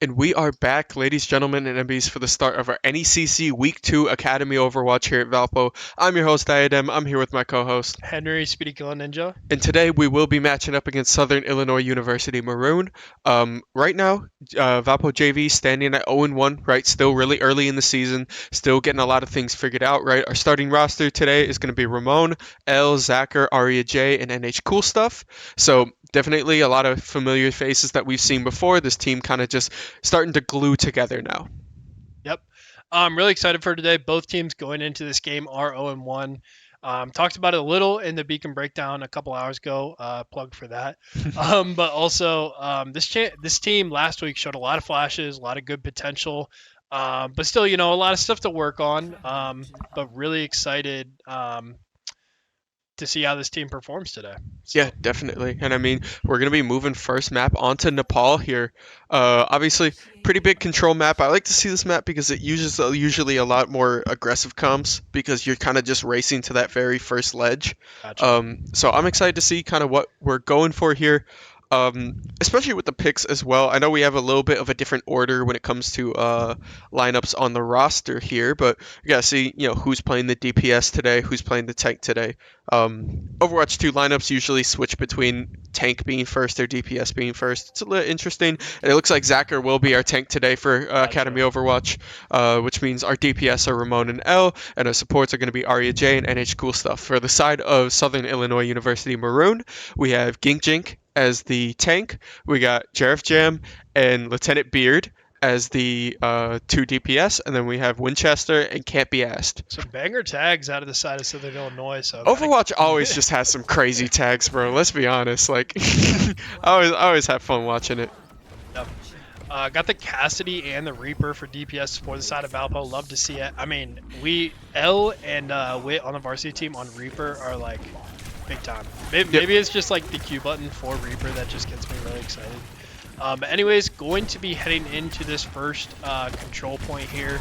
And we are back, ladies, gentlemen, and MBs, for the start of our NECC Week 2 Academy Overwatch here at Valpo. I'm your host, Diadem. I'm here with my co-host. Henry, Speedy Killer Ninja. And today we will be matching up against Southern Illinois University Maroon. Right now, Valpo JV standing at 0-1, right? Still really early in the season, still getting a lot of things figured out, right? Our starting roster today is going to be Ramon, L, Zacher, Aria J, and NH Cool Stuff. So definitely a lot of familiar faces that we've seen before. This team kind of just starting to glue together now. Yep. I'm really excited for today. Both teams going into this game are 0-1. Talked about it a little in the Beacon Breakdown a couple hours ago. Plug for that. But also, this team last week showed a lot of flashes, a lot of good potential. But still, a lot of stuff to work on. But really excited to see how this team performs today. Yeah, definitely. And I mean, we're going to be moving first map onto Nepal here. Obviously, pretty big control map. I like to see this map because it uses usually a lot more aggressive comps because you're kind of just racing to that very first ledge. Gotcha. So I'm excited to see kind of what we're going for here. Especially with the picks as well. I know we have a little bit of a different order when it comes to lineups on the roster here, but we gotta see, who's playing the DPS today, who's playing the tank today. Overwatch 2 lineups usually switch between tank being first or DPS being first. It's a little interesting, and it looks like Zacher will be our tank today for Academy Overwatch, which means our DPS are Ramon and L, and our supports are going to be Aria J and NH Cool Stuff. For the side of Southern Illinois University Maroon, we have Gink Jink as the tank. We got Jareth Jam and Lieutenant Beard as the 2 DPS, and then we have Winchester and Can't Be Asked. Some banger tags out of the side of Southern Illinois. So Overwatch always just has some crazy tags, bro. Let's be honest. Like, I always have fun watching it. Yep. Got the Cassidy and the Reaper for DPS for the side of Valpo. Love to see it. I mean, L and Wit on the varsity team on Reaper are like big time. Maybe it's just like the Q button for Reaper that just gets me really excited. But anyways, going to be heading into this first control point here.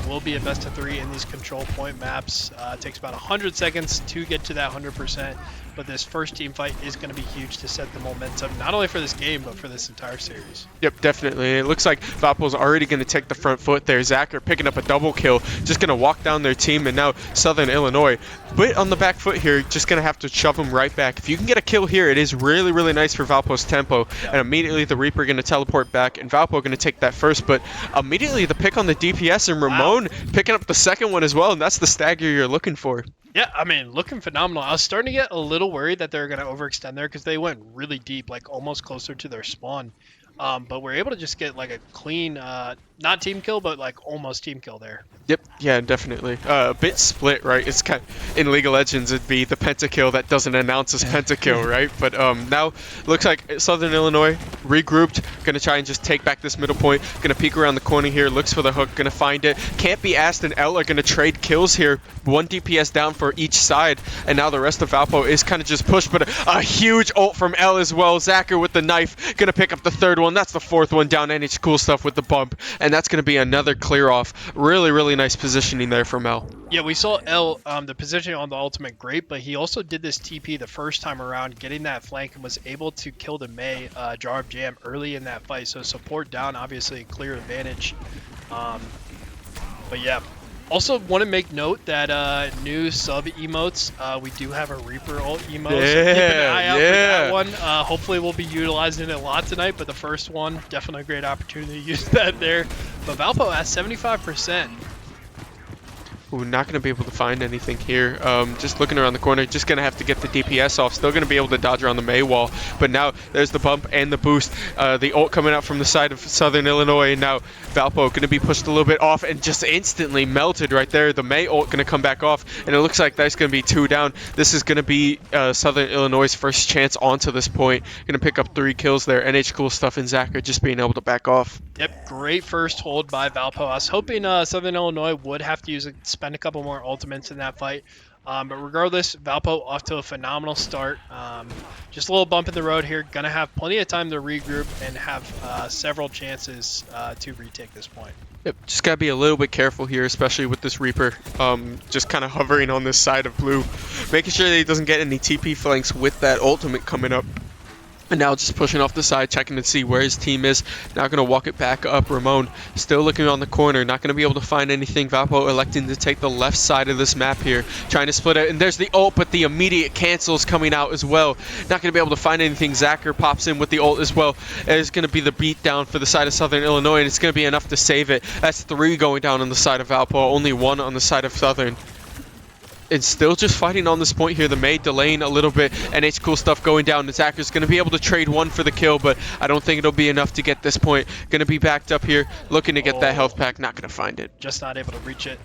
Will be a best of 3 in these control point maps. It takes about 100 seconds to get to that 100%. But this first team fight is going to be huge to set the momentum, not only for this game, but for this entire series. Yep, definitely. It looks like Valpo's already going to take the front foot there. Zacher picking up a double kill, just going to walk down their team, and now Southern Illinois, bit on the back foot here, just going to have to shove them right back. If you can get a kill here, it is really, really nice for Valpo's tempo, and immediately the Reaper going to teleport back, and Valpo going to take that first, but immediately the pick on the DPS, and Ramon picking up the second one as well, and that's the stagger you're looking for. Yeah, I mean, looking phenomenal. I was starting to get a little worried that they were going to overextend there because they went really deep, like almost closer to their spawn. But we're able to just get like a clean, not team kill, but like almost team kill there. Yep, yeah, definitely. A bit split, right? It's kind of, in League of Legends, it'd be the pentakill that doesn't announce as pentakill, right? But now looks like Southern Illinois regrouped, gonna try and just take back this middle point. Gonna peek around the corner here, looks for the hook, gonna find it. Can't Be Asked and L are gonna trade kills here. 1 DPS down for each side, and now the rest of Valpo is kind of just pushed, but a huge ult from L as well. Zacher with the knife, gonna pick up the third one. That's the 4th one down. NH Cool Stuff with the bump, and that's gonna be another clear off. Really, really nice positioning there from L. Yeah, we saw L, the positioning on the ultimate great, but he also did this TP the first time around, getting that flank, and was able to kill the May Jarb Jam early in that fight. So support down, obviously a clear advantage. But yeah. Also want to make note that new sub emotes, we do have a Reaper ult emote, so keep an eye out for that one. Hopefully we'll be utilizing it a lot tonight, but the first one, definitely a great opportunity to use that there. But Valpo at 75%. Ooh, not going to be able to find anything here. Just looking around the corner, just going to have to get the DPS off. Still going to be able to dodge around the May wall. But now there's the bump and the boost. The ult coming out from the side of Southern Illinois. And now Valpo going to be pushed a little bit off and just instantly melted right there. The May ult going to come back off. And it looks like that's going to be 2 down. This is going to be Southern Illinois' first chance onto this point. Going to pick up 3 kills there. NH Cool Stuff and Zacher just being able to back off. Yep, great first hold by Valpo. I was hoping Southern Illinois would have to spend a couple more ultimates in that fight. But regardless, Valpo off to a phenomenal start. Just a little bump in the road here. Gonna have plenty of time to regroup and have several chances to retake this point. Yep, just gotta be a little bit careful here, especially with this Reaper. Just kind of hovering on this side of blue, making sure that he doesn't get any TP flanks with that ultimate coming up. And now just pushing off the side, checking to see where his team is. Now going to walk it back up. Ramon still looking on the corner. Not going to be able to find anything. Valpo electing to take the left side of this map here. Trying to split it. And there's the ult, but the immediate cancels coming out as well. Not going to be able to find anything. Zacher pops in with the ult as well. It's going to be the beat down for the side of Southern Illinois, and it's going to be enough to save it. That's 3 going down on the side of Valpo. Only 1 on the side of Southern. It's still just fighting on this point here. The May delaying a little bit, and it's cool stuff going down. The Zacker's going to be able to trade 1 for the kill, but I don't think it'll be enough to get this point. Going to be backed up here, looking to get that health pack. Not going to find it. Just not able to reach it.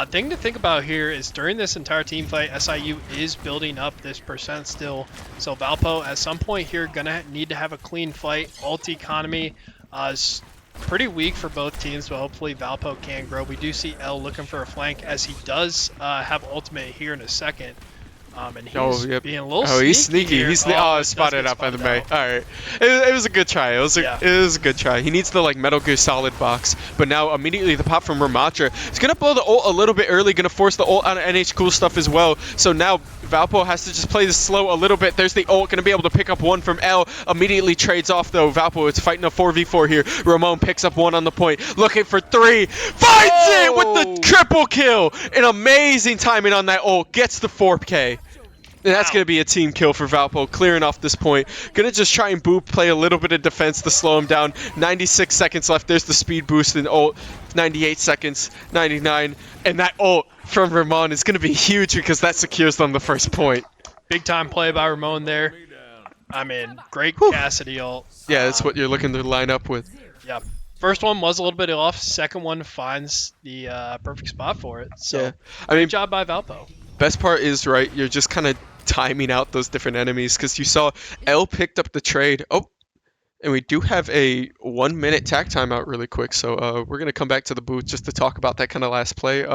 Thing to think about here is during this entire team fight, SIU is building up this percent still. So Valpo, at some point here, going to need to have a clean fight. Ult economy is pretty weak for both teams, but hopefully Valpo can grow. We do see L looking for a flank, as he does have ultimate here in a second. And he's being a little sneaky. He's sneaky. Here. Spotted up by the May. All right, it was a good try. It was a good try. He needs the like Metal Gear Solid box, but now immediately the pop from Ramatra. He's gonna blow the ult a little bit early. Gonna force the ult out of NH cool stuff as well. So now Valpo has to just play this slow a little bit. There's the ult. Gonna be able to pick up 1 from L. Immediately trades off though. Valpo is fighting a 4v4 here. Ramon picks up 1 on the point. Looking for 3. Finds it with the triple kill. An amazing timing on that ult. Gets the 4K. And that's going to be a team kill for Valpo, clearing off this point. Going to just try and boop, play a little bit of defense to slow him down. 96 seconds left. There's the speed boost and ult. 98 seconds, 99. And that ult from Ramon is going to be huge because that secures them the first point. Big time play by Ramon there. I mean, great Cassidy ult. Yeah, that's what you're looking to line up with. Yeah. First one was a little bit off. Second one finds the perfect spot for it. So, yeah. I mean, good job by Valpo. Best part is, right, you're just kind of timing out those different enemies because you saw L picked up the trade. Oh, and we do have a 1-minute tack timeout really quick. So we're going to come back to the booth just to talk about that kind of last play.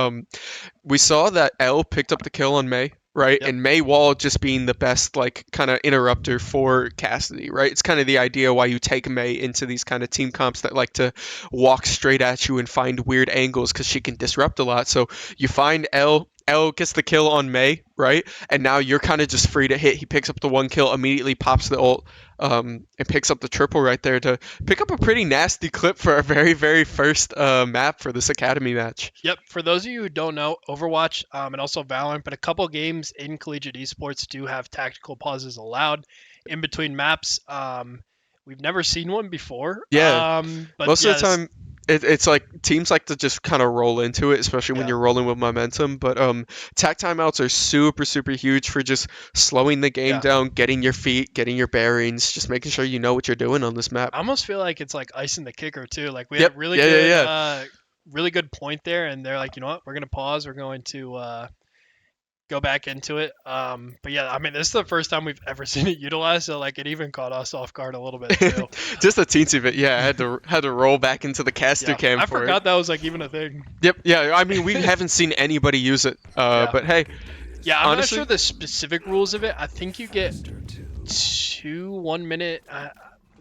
We saw that L picked up the kill on May, right? Yep. And May Wall just being the best, like, kind of interrupter for Cassidy, right? It's kind of the idea why you take May into these kind of team comps that like to walk straight at you and find weird angles because she can disrupt a lot. So you find L gets the kill on May, right? And now you're kind of just free to hit. He picks up the 1 kill, immediately pops the ult, and picks up the triple right there to pick up a pretty nasty clip for our very, very first map for this Academy match. Yep. For those of you who don't know, Overwatch and also Valorant, but a couple games in collegiate esports do have tactical pauses allowed in between maps. We've never seen one before. Yeah. But most of the time, it's like teams like to just kind of roll into it, especially when you're rolling with momentum. But tack timeouts are super, super huge for just slowing the game down, getting your feet, getting your bearings, just making sure you know what you're doing on this map. I almost feel like it's like icing the kicker too. Like we had really good, really good point there, and they're like, you know what, we're gonna pause. We're going to go back into it. But yeah, I mean, this is the first time we've ever seen it utilized, so like it even caught us off guard a little bit too. Just a teensy bit, yeah. I had to roll back into the caster cam. I forgot that was like even a thing. Yep, yeah. I mean, we haven't seen anybody use it, but hey. Yeah, I'm honestly not sure the specific rules of it. I think you get 2 1-minute.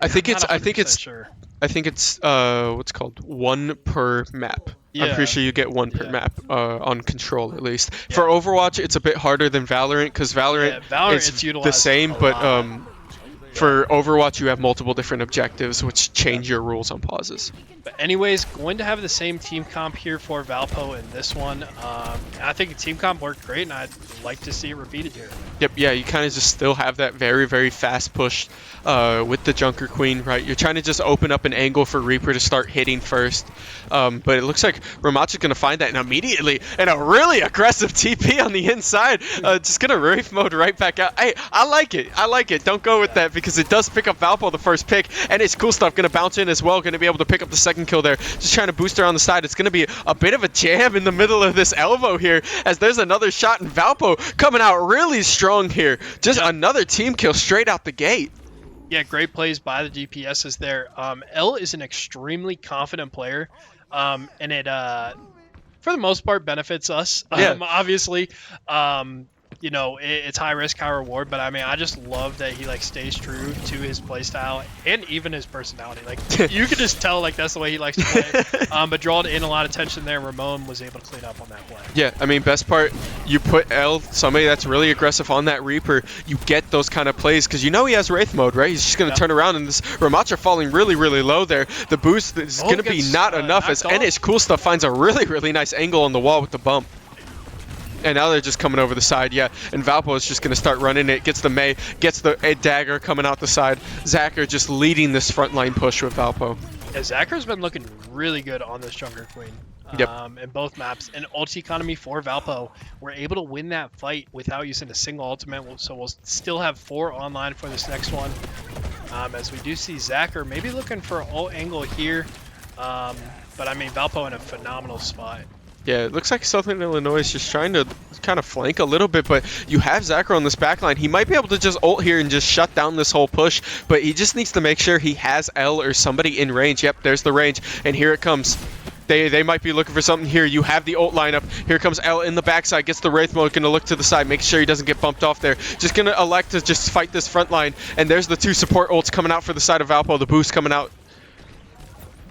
I think it's sure. I think it's what's called 1 per map. Yeah. I'm pretty sure you get 1 per map on Control at least. Yeah. For Overwatch, it's a bit harder than Valorant because Valorant is the same, but for Overwatch, you have multiple different objectives which change your rules on pauses. But anyways, going to have the same team comp here for Valpo in this one. I think the team comp worked great, and I'd like to see it repeated here. Yep, yeah, you kind of just still have that very, very fast push with the Junker Queen, right? You're trying to just open up an angle for Reaper to start hitting first. But it looks like Ramacha's going to find that, and immediately, and a really aggressive TP on the inside, just going to Wraith mode right back out. Hey, I like it. Don't go with that because it does pick up Valpo the first pick, and it's cool stuff. Going to bounce in as well, going to be able to pick up the second kill there. Just trying to boost her on the side. It's going to be a bit of a jam in the middle of this elbow here, as there's another shot, and Valpo coming out really strong here. Just another team kill straight out the gate. Yeah, great plays by the DPSs there. L is an extremely confident player, and it, for the most part, benefits us. Obviously, you know, it's high risk, high reward, but I mean, I just love that he like stays true to his play style and even his personality. Like you could just tell like that's the way he likes to play. But drawing in a lot of tension there, Ramon was able to clean up on that play. Yeah, I mean, best part, you put L, somebody that's really aggressive on that Reaper, you get those kind of plays because you know he has Wraith mode, right? He's just going to Yep. turn around and this Ramatra falling really, really low there. The boost is going to be gets, not enough knocked as off. NH Cool Stuff finds a really, really nice angle on the wall with the bump. And now they're just coming over the side, yeah. And Valpo is just going to start running it. Gets the Mei, gets the dagger coming out the side. Zacher just leading this frontline push with Valpo. Yeah, Zacher's been looking really good on this Jungle Queen. Yep. In both maps. And ulti economy for Valpo, we're able to win that fight without using a single ultimate. So we'll still have 4 online for this next one. As we do see Zacher maybe looking for an ult angle here. But I mean, Valpo in a phenomenal spot. Yeah, it looks like Southern Illinois is just trying to kind of flank a little bit, but you have Zacher on this backline. He might be able to just ult here and just shut down this whole push, but he just needs to make sure he has L or somebody in range. Yep, there's the range, and here it comes. They might be looking for something here. You have the ult lineup. Here comes L in the backside, gets the Wraith mode, gonna look to the side, make sure he doesn't get bumped off there. Just gonna elect to just fight this front line, and there's the 2 support ults coming out for the side of Valpo, the boost coming out.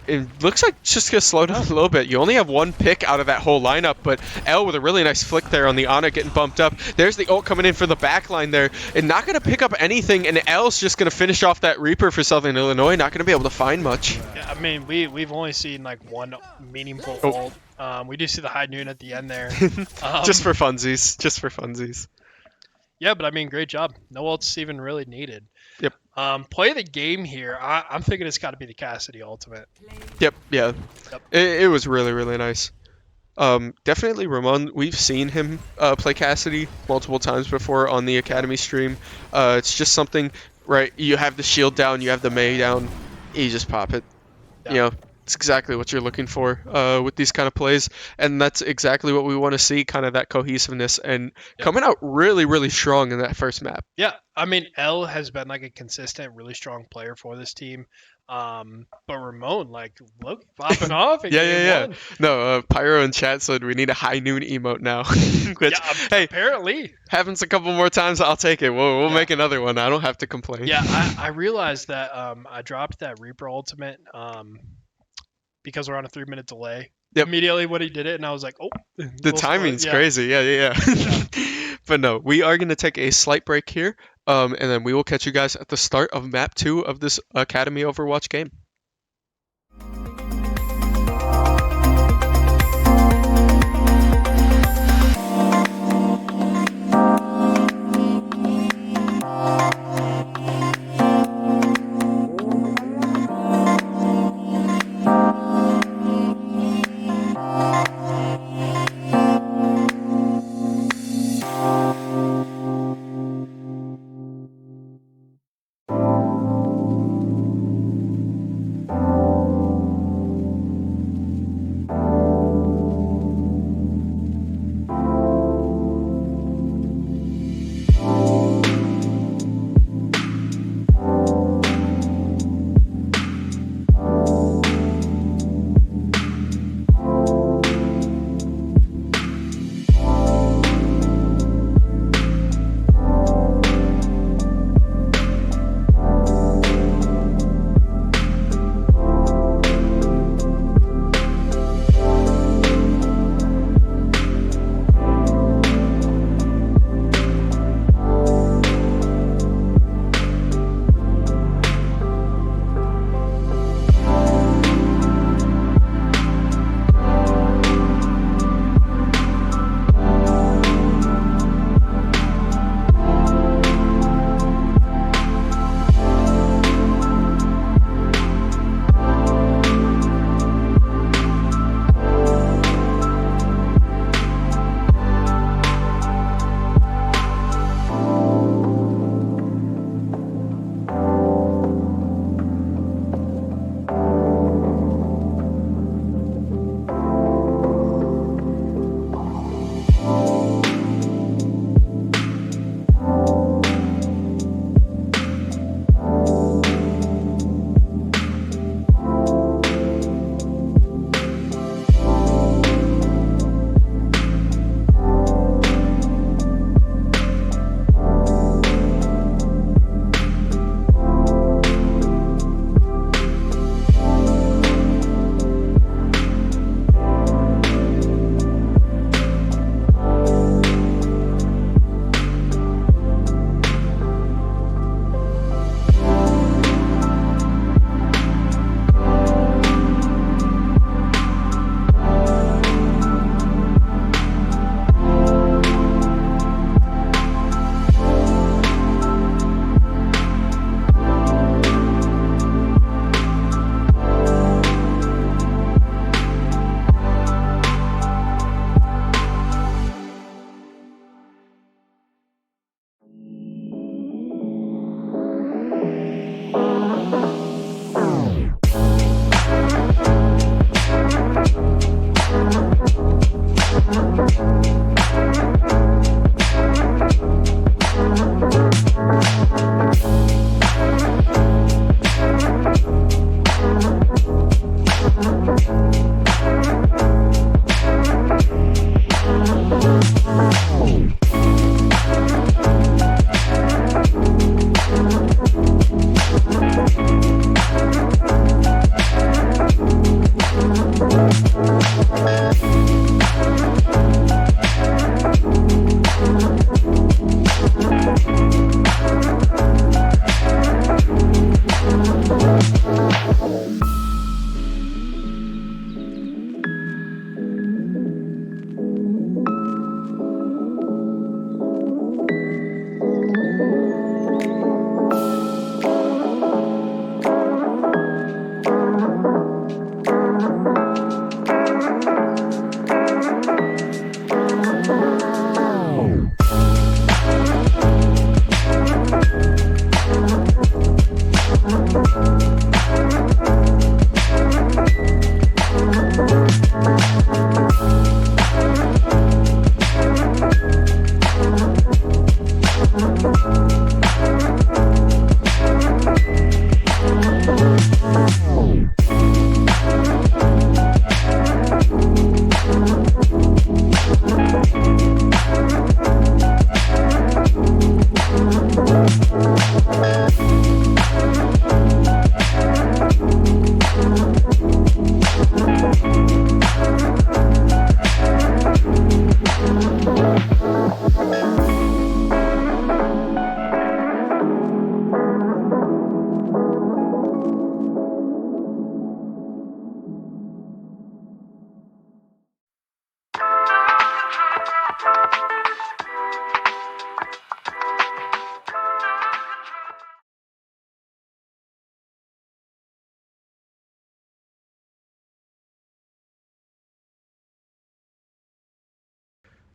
It looks like it's just gonna slow down a little bit. You only have 1 pick out of that whole lineup, but L with a really nice flick there on the Ana getting bumped up. There's the ult coming in for the back line there, and not gonna pick up anything, and L's just gonna finish off that Reaper for Southern Illinois, not gonna be able to find much. Yeah, I mean, we've only seen like 1 meaningful ult. We do see the high noon at the end there. Just for funsies, just for funsies. Yeah, but I mean, great job. No ults even really needed. Yep. Play of the game here. I'm thinking it's got to be the Cassidy ultimate. Yep, yeah. Yep. It was really, really nice. Definitely Ramon, we've seen him play Cassidy multiple times before on the Academy stream. It's just something, right, you have the shield down, you have the Mei down, you just pop it. Yeah. You know, it's exactly what you're looking for with these kind of plays, and that's exactly what we want to see, kind of that cohesiveness, and coming out really, really strong in that first map. Yeah, I mean, L has been like a consistent, really strong player for this team. But Ramon, like, look, popping off. In game 1. No, Pyro in chat said we need a high noon emote now. Which, Yeah, hey, apparently. happens a couple more times, I'll take it. We'll make another one. I don't have to complain. Yeah, I realized that I dropped that Reaper ultimate because we're on a 3-minute delay. Yep. Immediately when he did it, and I was like, oh. The timing's crazy. Yeah. But no, we are going to take a slight break here, and then we will catch you guys at the start of map 2 of this Academy Overwatch game.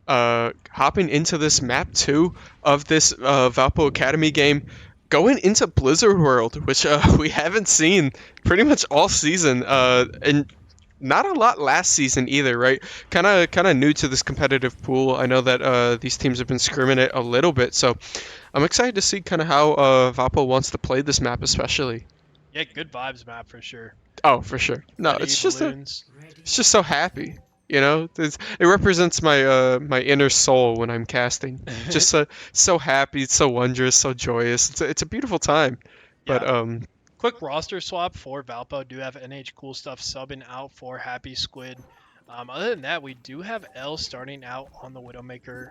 hopping into this map 2 of this Valpo Academy game, going into Blizzard World, which we haven't seen pretty much all season, and not a lot last season either, right? Kind of new to this competitive pool. I know that these teams have been scrimming it a little bit, so I'm excited to see kind of how Valpo wants to play this map, especially. Yeah, good vibes map for sure. Oh, for sure. No, Ready balloons. it's just so happy. You know, it represents my my inner soul when I'm casting. Just so happy, so wondrous, so joyous. It's a beautiful time. But Yeah. Quick roster swap for Valpo. Do have NH Cool Stuff subbing out for Happy Squid. Other than that, we do have L starting out on the Widowmaker.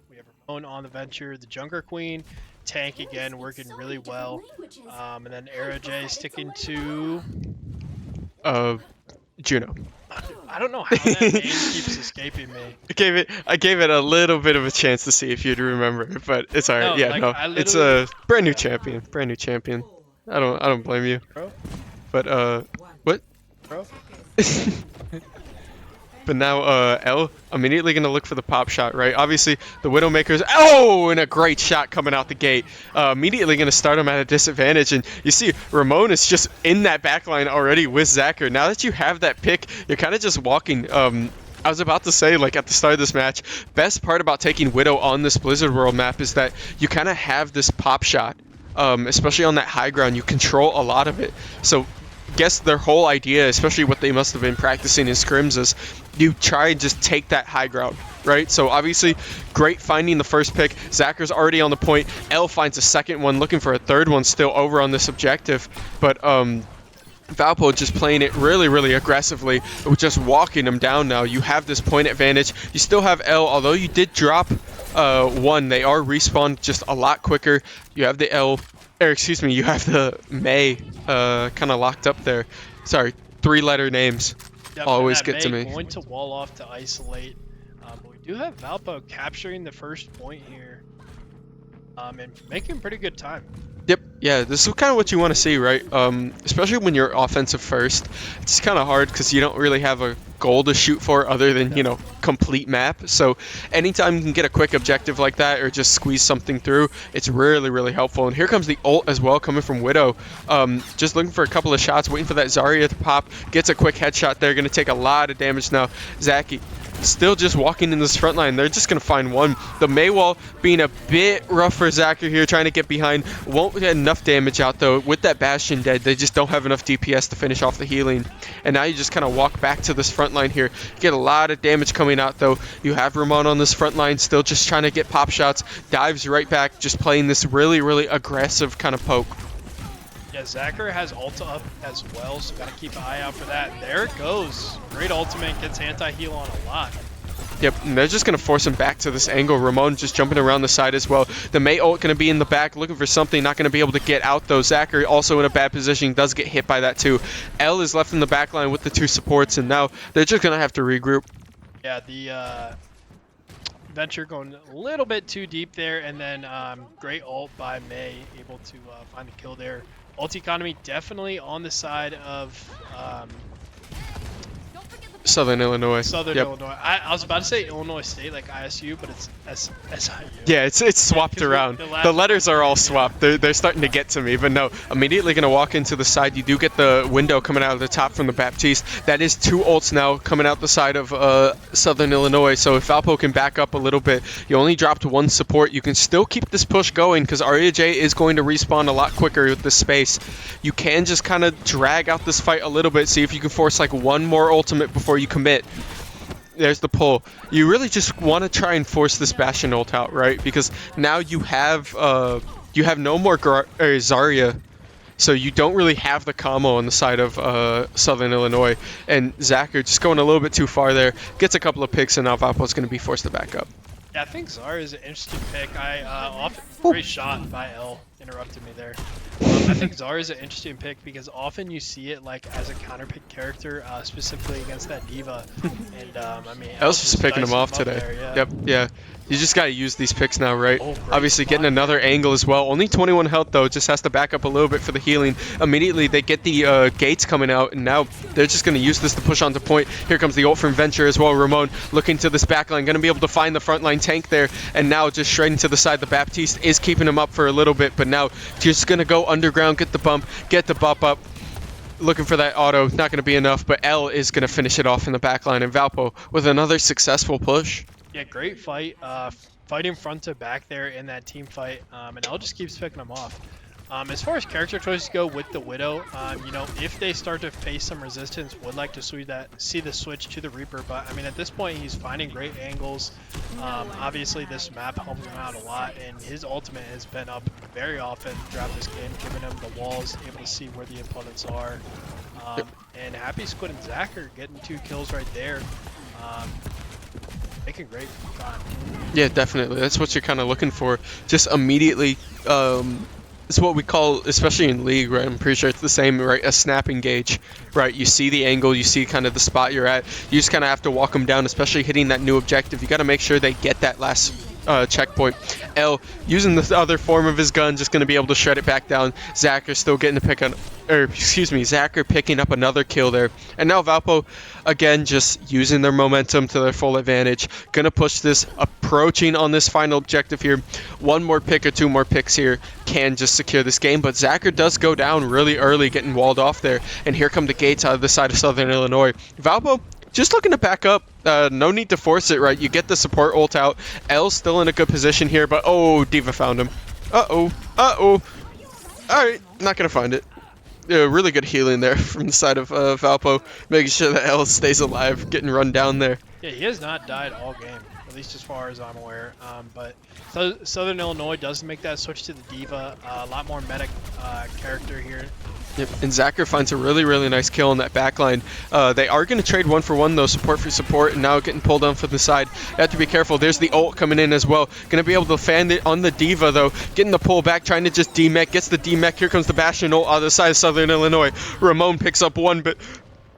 We have Ramon on the Venture, the Junker Queen, Tank again working really well, and then Arrow J sticking to. uh, Juno. I don't know how that name keeps escaping me. I gave it a little bit of a chance to see if you'd remember it, but it's alright. No, Yeah, like, no, I it's literally- a brand new champion, brand new champion. I don't blame you. Bro, But what? bro. But now L immediately going to look for the pop shot, right? Obviously, the Widowmaker's... Oh, and a great shot coming out the gate. Immediately going to start him at a disadvantage. And you see, Ramon is just in that backline already with Zacher. Now that you have that pick, you're kind of just walking... I was about to say, like, at the start of this match, best part about taking Widow on this Blizzard World map is that you kind of have this pop shot. Especially on that high ground, you control a lot of it. So guess their whole idea, especially what they must have been practicing in scrims, is you try and just take that high ground, right? So obviously, great finding the first pick. Zacher's already on the point. L finds a second one, looking for a third one still over on this objective. But Valpo just playing it really aggressively, just walking them down now. You have this point advantage. You still have L, although you did drop one. They are respawned just a lot quicker. You have the L, or excuse me, you have the May kind of locked up there. Sorry, 3-letter names Yep, always that get to May me. Going to wall off to isolate. But we do have Valpo capturing the first point here. And making pretty good time. Yep, yeah, this is kind of what you want to see, right? Especially when you're offensive first. It's kind of hard because you don't really have a goal to shoot for other than, you know, complete map. So anytime you can get a quick objective like that or just squeeze something through, it's really helpful. And here comes the ult as well coming from Widow. Just looking for a couple of shots, waiting for that Zarya to pop. Gets a quick headshot there, going to take a lot of damage now. Zaki still just walking in this front line. They're just going to find one. The Maywall being a bit rough for Zacher here, trying to get behind. Won't get enough damage out, though. With that Bastion dead, they just don't have enough DPS to finish off the healing. And now you just kind of walk back to this front line here. Get a lot of damage coming out, though. You have Ramon on this front line, still just trying to get pop shots. Dives right back, just playing this really aggressive kind of poke. Yeah, Zacher has ulta up as well, so gotta keep an eye out for that. There it goes. Great ultimate, gets anti-heal on a lot. Yep, and they're just going to force him back to this angle. Ramon just jumping around the side as well. The May ult going to be in the back, looking for something, not going to be able to get out though. Zacher also in a bad position, does get hit by that too. L is left in the back line with the 2 supports, and now they're just going to have to regroup. Yeah, the Venture going a little bit too deep there, and then great ult by May, able to find the kill there. Ult economy definitely on the side of Southern Illinois. Southern Yep. Illinois. I was about to say Illinois State like ISU, but it's SIU. Yeah, it's swapped 'cause around. the last- The letters are all swapped. They're starting to get to me, but no. Immediately going to walk into the side. You do get the window coming out of the top from the Baptiste. That is 2 ults now coming out the side of Southern Illinois. So if Valpo can back up a little bit, you only dropped 1 support. You can still keep this push going because Arya J is going to respawn a lot quicker with this space. You can just kind of drag out this fight a little bit. See if you can force like 1 more ultimate before you commit. There's the pull. You really just want to try and force this Bastion ult out, right? Because now you have no more Zarya, so you don't really have the combo on the side of Southern Illinois. And Zacher just going a little bit too far there, gets a couple of picks, and now Valpo's going to be forced to back up. Yeah, I think Zara is an interesting pick. Great shot by L. interrupted me there. I think Zarya is an interesting pick because often you see it like as a counter pick character, specifically against that diva, and I mean, I was L's just just picking them dicing off him up today. there. Yeah. Yep, yeah. You just gotta use these picks now, right? Oh, great Obviously, getting spot another here. angle as well. Only 21 health though. Just has to back up a little bit for the healing. Immediately, they get the gates coming out, and now they're just gonna use this to push onto point. Here comes the ult from Venture as well. Ramon looking to this backline, gonna be able to find the frontline tank there, and now just straight into the side. The Baptiste is keeping him up for a little bit, but now just gonna go underground, get the bump, get the bop up. Looking for that auto, not going to be enough, but L is going to finish it off in the backline, and Valpo with another successful push. Yeah, great fight. Fighting front to back there in that team fight, and L just keeps picking them off. As far as character choices go with the Widow, you know, if they start to face some resistance, would like to see the switch to the Reaper, but I mean, at this point, he's finding great angles. Obviously, this map helps him out a lot, and his ultimate has been up very often throughout this game, giving him the walls, able to see where the opponents are. And Happy Squid and Zach are getting 2 kills right there. Making great time. Yeah, definitely. That's what you're kind of looking for. Just immediately, it's what we call, especially in League, right? I'm pretty sure it's the same, right? A snapping gauge, right? You see the angle, you see kind of the spot you're at. You just kind of have to walk them down, especially hitting that new objective. You got to make sure they get that last checkpoint. L using the other form of his gun, just going to be able to shred it back down. Zacher still getting to pick on, or excuse me, Zacher picking up another kill there. And now Valpo, again, just using their momentum to their full advantage. Going to push this, approaching on this final objective here. One more pick or 2 more picks here can just secure this game, but Zacher does go down really early, getting walled off there. And here come the gates out of the side of Southern Illinois. Valpo just looking to back up. No need to force it, right? You get the support ult out. L's still in a good position here, but oh, Diva found him. Uh-oh. Uh-oh. Alright, not going to find it. Really good healing there from the side of Valpo, making sure that L stays alive, getting run down there. Yeah, he has not died all game, at least as far as I'm aware. But Southern Illinois does make that switch to the Diva. A lot more medic character here. Yep, and Zacher finds a really, really nice kill on that backline. They are going to trade 1 for 1, though, support for support, and now getting pulled down from the side. You have to be careful. There's the ult coming in as well. Going to be able to fan it on the Diva, though. Getting the pull back, trying to just demech. Gets the demech. Here comes the Bastion ult on the side of Southern Illinois. Ramon picks up 1, but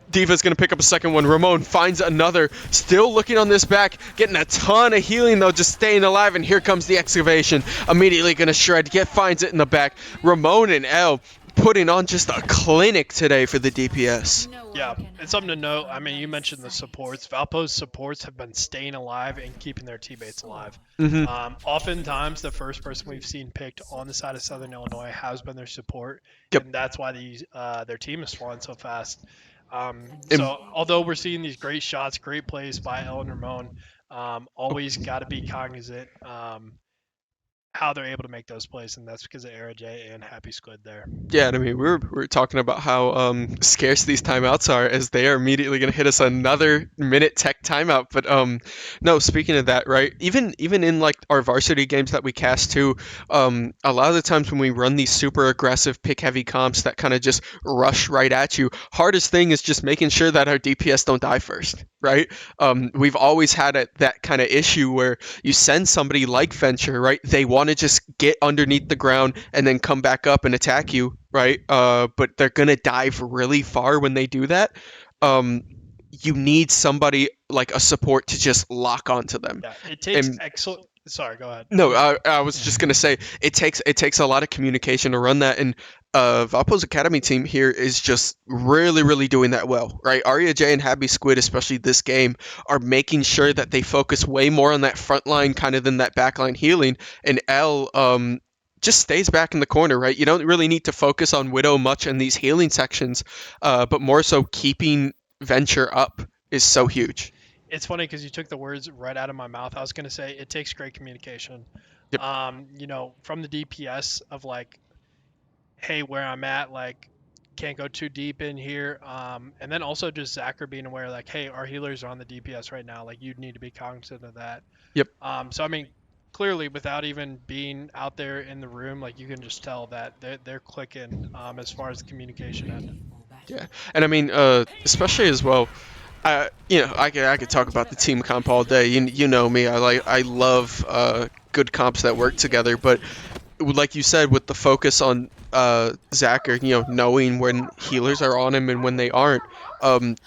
Diva's going to pick up a second one. Ramon finds another. Still looking on this back. Getting a ton of healing, though, just staying alive. And here comes the excavation. Immediately going to shred. Finds it in the back. Ramon and L putting on just a clinic today for the DPS. Yeah, and something to note, I mean, you mentioned the supports. Valpo's supports have been staying alive and keeping their teammates alive. Oftentimes, the first person we've seen picked on the side of Southern Illinois has been their support, and that's why their team is falling so fast. So, although we're seeing these great shots, great plays by El and Ramon, always got to be cognizant how they're able to make those plays, and that's because of Era J and Happy Squid there. Yeah, and I mean, we're talking about how scarce these timeouts are, as they are immediately going to hit us another minute tech timeout. But no, speaking of that, right? Even in like our varsity games that we cast too, a lot of the times when we run these super aggressive pick heavy comps that kind of just rush right at you, hardest thing is just making sure that our DPS don't die first, right? We've always had that kind of issue where you send somebody like Venture, right? They want to just get underneath the ground and then come back up and attack you, right? But they're gonna dive really far when they do that. You need somebody like a support to just lock onto them. Yeah, it takes excellent. Sorry, go ahead. No, I was just gonna say it takes a lot of communication to run that, and Valpo's Academy team here is just really, really doing that well, right? Arya J and Happy Squid, especially this game, are making sure that they focus way more on that front line kind of than that backline healing, and L just stays back in the corner, right? You don't really need to focus on Widow much in these healing sections, but more so keeping Venture up is so huge. It's funny because you took the words right out of my mouth. I was going to say it takes great communication. Yep. You know, from the DPS of like, hey, where I'm at, like, can't go too deep in here. And then also just Zacher being aware, like, hey, our healers are on the DPS right now. Like, you'd need to be cognizant of that. Yep. So, I mean, clearly, without even being out there in the room, like, you can just tell that they're clicking as far as the communication end. Yeah, and I mean, especially as well. I could talk about the team comp all day. You know me. I love good comps that work together. But like you said, with the focus on Zacher, knowing when healers are on him and when they aren't,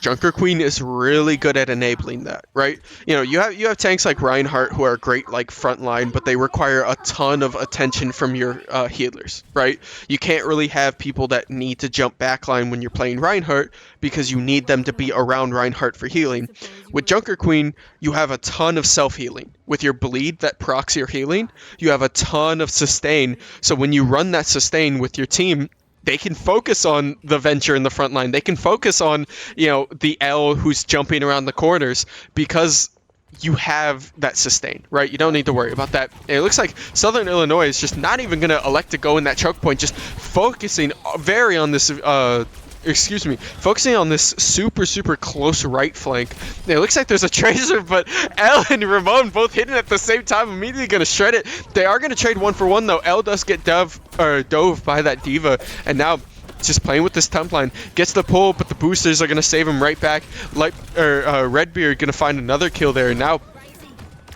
Junker Queen is really good at enabling that, right? You have tanks like Reinhardt who are great like frontline, but they require a ton of attention from your healers, right? You can't really have people that need to jump backline when you're playing Reinhardt because you need them to be around Reinhardt for healing. With Junker Queen, you have a ton of self-healing. With your bleed that procs your healing, you have a ton of sustain. So when you run that sustain with your team, they can focus on the Venture in the front line. They can focus on, the L who's jumping around the corners because you have that sustain, right? You don't need to worry about that. And it looks like Southern Illinois is just not even going to elect to go in that choke point, just focusing very on this focusing on this super, super close right flank. It looks like there's a Tracer, but L and Ramon both hitting at the same time, immediately going to shred it. They are going to trade 1-for-1, though. L does get dove by that D.Va, and now just playing with this temp line. Gets the pull, but the boosters are going to save him right back. Redbeard going to find another kill there. Now,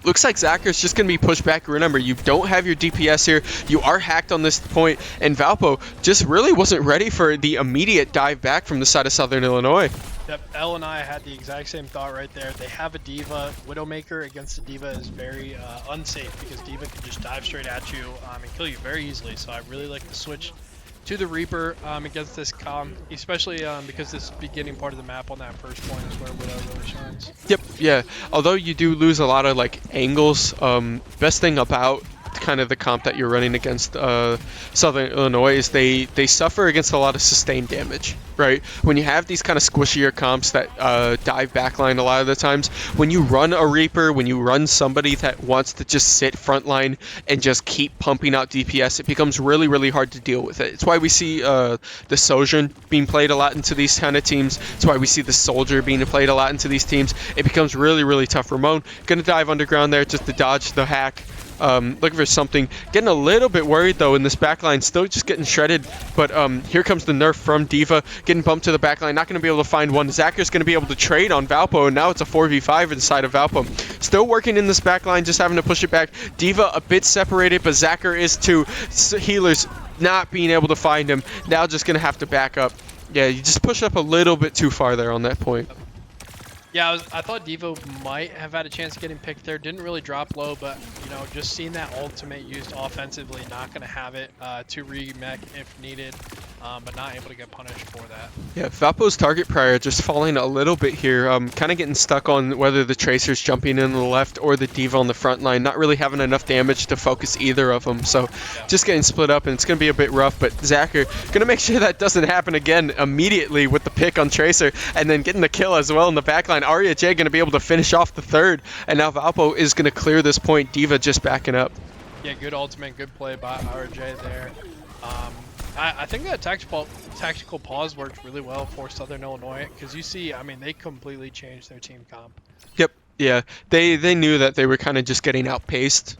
looks like Zacher's just going to be pushed back. Remember, you don't have your DPS here. You are hacked on this point, and Valpo just really wasn't ready for the immediate dive back from the side of Southern Illinois. Yep, L and I had the exact same thought right there. They have a D.Va. Widowmaker against the D.Va is very unsafe because D.Va can just dive straight at you and kill you very easily. So I really like the switch to the Reaper against this comp, especially because this beginning part of the map on that first point is where Widow really shines. Yep, yeah. Although you do lose a lot of angles, best thing about kind of the comp that you're running against Southern Illinois is they suffer against a lot of sustained damage, right? When you have these kind of squishier comps that dive backline a lot of the times, when you run a Reaper, when you run somebody that wants to just sit frontline and just keep pumping out DPS, it becomes really, really hard to deal with it. It's why we see the Sojourn being played a lot into these kind of teams. It's why we see the Soldier being played a lot into these teams. It becomes really, really tough. Ramon gonna dive underground there just to dodge the hack. Looking for something. Getting a little bit worried, though, in this backline. Still just getting shredded. But here comes the nerf from D.Va. Getting bumped to the backline. Not going to be able to find one. Zacher's going to be able to trade on Valpo. And now it's a 4v5 inside of Valpo. Still working in this backline. Just having to push it back. D.Va a bit separated. But Zacher is too. Healers not being able to find him. Now just going to have to back up. Yeah, you just push up a little bit too far there on that point. Yeah, I thought D.Va might have had a chance of getting picked there. Didn't really drop low, but, just seeing that ultimate used offensively, not going to have it to remech if needed, but not able to get punished for that. Yeah, Valpo's target prior just falling a little bit here, kind of getting stuck on whether the Tracer's jumping in on the left or the D.Va on the front line, not really having enough damage to focus either of them, so just getting split up, and it's going to be a bit rough, but Zacher going to make sure that doesn't happen again immediately with the pick on Tracer, and then getting the kill as well in the backline. Arya J going to be able to finish off the third, and now Valpo is going to clear this point. D.Va just backing up. Yeah, good ultimate, good play by RJ there. I think that tactical pause worked really well for Southern Illinois because you see, they completely changed their team comp. Yep, yeah. They knew that they were kind of just getting outpaced.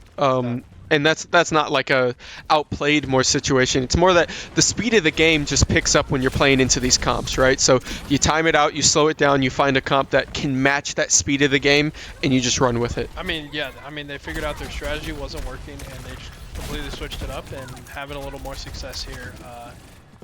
And that's not like a outplayed more situation. It's more that the speed of the game just picks up when you're playing into these comps, right? So you time it out, you slow it down, you find a comp that can match that speed of the game, and you just run with it. They figured out their strategy wasn't working, and they just completely switched it up and having a little more success here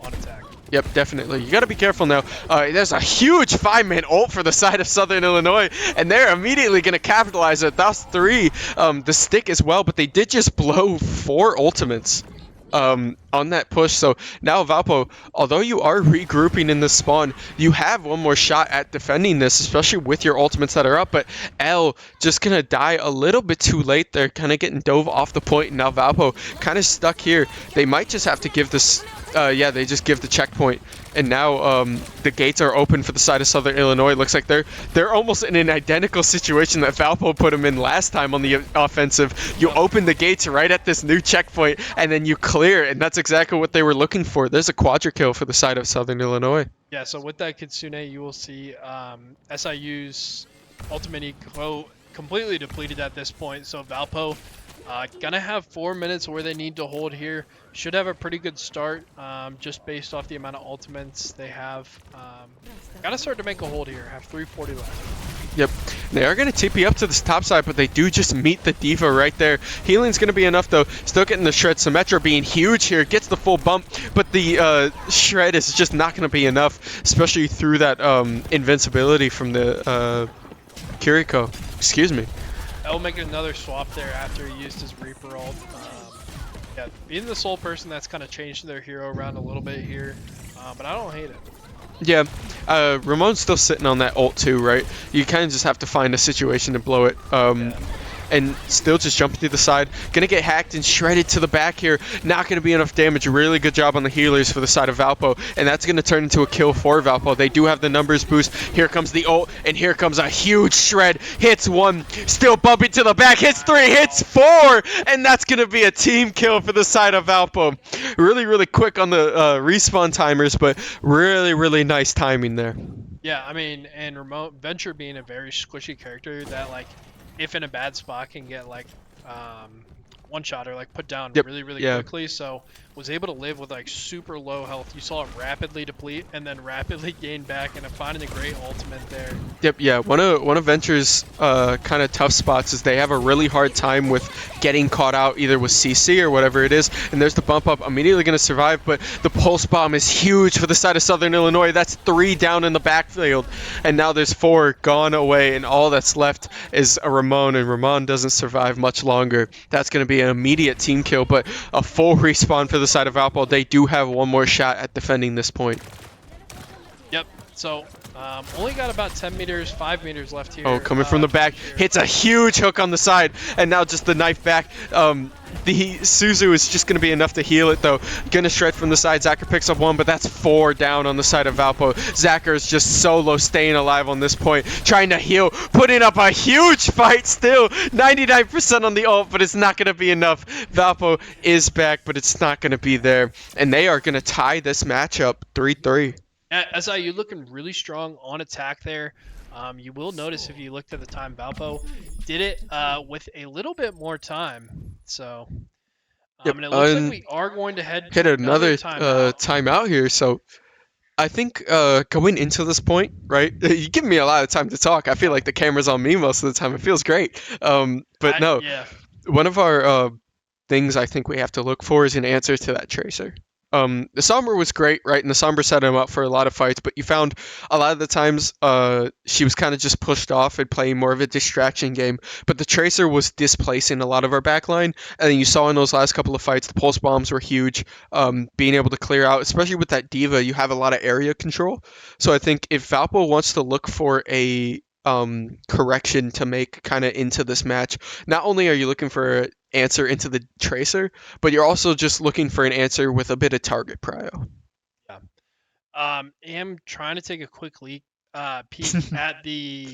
on attack. Yep, definitely. You got to be careful now. There's a huge 5-man ult for the side of Southern Illinois, and they're immediately going to capitalize it. That's 3. The stick as well, but they did just blow 4 ultimates on that push. So now Valpo, although you are regrouping in this spawn, you have one more shot at defending this, especially with your ultimates that are up. But L just going to die a little bit too late. They're kind of getting dove off the point, and now Valpo kind of stuck here. They might just have to give this... they just give the checkpoint, and now the gates are open for the side of Southern Illinois. Looks like they're almost in an identical situation that Valpo put them in last time on the offensive. You open the gates right at this new checkpoint, and then you clear, and that's exactly what they were looking for. There's a quadra kill for the side of Southern Illinois. Yeah, so with that Kitsune, you will see SIU's ultimate eco completely depleted at this point, so Valpo gonna have 4 minutes where they need to hold here. Should have a pretty good start, just based off the amount of ultimates they have. Gotta start to make a hold here. Have 340 left. Yep. They are going to TP up to this top side, but they do just meet the D.Va right there. Healing's going to be enough, though. Still getting the shred. Symmetra being huge here. Gets the full bump, but the shred is just not going to be enough, especially through that invincibility from the Kiriko. Excuse me. I'll make another swap there after he used his Reaper ult. Yeah, being the sole person that's kind of changed their hero around a little bit here, but I don't hate it. Yeah, Ramon's still sitting on that ult too, right? You kind of just have to find a situation to blow it. Yeah. And still just jumping to the side. Gonna get hacked and shredded to the back here. Not gonna be enough damage. Really good job on the healers for the side of Valpo. And that's gonna turn into a kill for Valpo. They do have the numbers boost. Here comes the ult, and here comes a huge shred. Hits 1, still bumping to the back. Hits 3, hits 4, and that's gonna be a team kill for the side of Valpo. Really, really quick on the respawn timers, but really, really nice timing there. Yeah, I mean, and Remote Venture being a very squishy character that, like, if in a bad spot can get like one shot or like put down really quickly, so was able to live with like super low health. You saw it rapidly deplete and then rapidly gain back, and finding a great ultimate there. Yep, yeah. One of Venture's kind of tough spots is they have a really hard time with getting caught out either with CC or whatever it is, and there's the bump up, immediately going to survive, but the pulse bomb is huge for the side of Southern Illinois. That's 3 down in the backfield, and now there's 4 gone away, and all that's left is a Ramon, and Ramon doesn't survive much longer. That's going to be an immediate team kill, but a full respawn for the side of Valpo. They do have one more shot at defending this point. Yep, so only got about 10 meters, 5 meters left here. Oh, coming from the back, hits a huge hook on the side, and now just the knife back. The Suzu is just going to be enough to heal it, though. Gonna shred from the side. Zacher picks up 1, but that's 4 down on the side of Valpo. Zacher is just solo staying alive on this point, trying to heal, putting up a huge fight still. 99% on the ult, but it's not going to be enough. Valpo is back, but it's not going to be there. And they are going to tie this matchup 3-3. SI, you're looking really strong on attack there. You will notice if you looked at the time, Valpo did it with a little bit more time. So, yep. And it looks like we are going to head hit another timeout. Timeout here. So, I think going into this point, right, you give me a lot of time to talk. I feel like the camera's on me most of the time. It feels great. But no, yeah. One of our things I think we have to look for is an answer to that Tracer. The Sombra was great, right? And the Sombra set him up for a lot of fights, but you found a lot of the times she was kind of just pushed off and playing more of a distraction game. But the Tracer was displacing a lot of our backline, and then you saw in those last couple of fights, the pulse bombs were huge. Being able to clear out, especially with that D.Va, you have a lot of area control. So I think if Valpo wants to look for a correction to make kind of into this match, not only are you looking for an answer into the Tracer, but you're also just looking for an answer with a bit of target prio. Yeah. Am trying to take a quick peek at the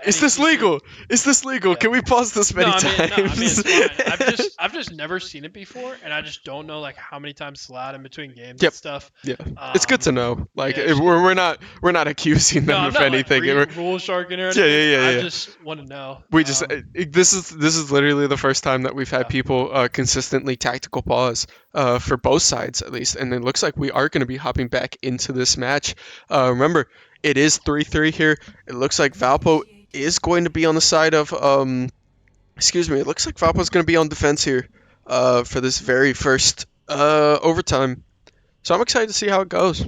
Is this legal? Is this legal? Yeah. Can we pause this many times? No, I mean, it's fine. I've just never seen it before, and I just don't know like how many times slot in between games and stuff. Yeah, it's good to know. Like yeah, we're not accusing them of anything. Like, rule sharking or anything. Yeah. I just want to know. We just this is literally the first time that we've had people consistently tactical pause for both sides at least, and it looks like we are going to be hopping back into this match. Remember, it is 3-3 here. It looks like Valpo is going to be on the side of excuse me. It looks like Valpo's going to be on defense here for this very first overtime. So I'm excited to see how it goes.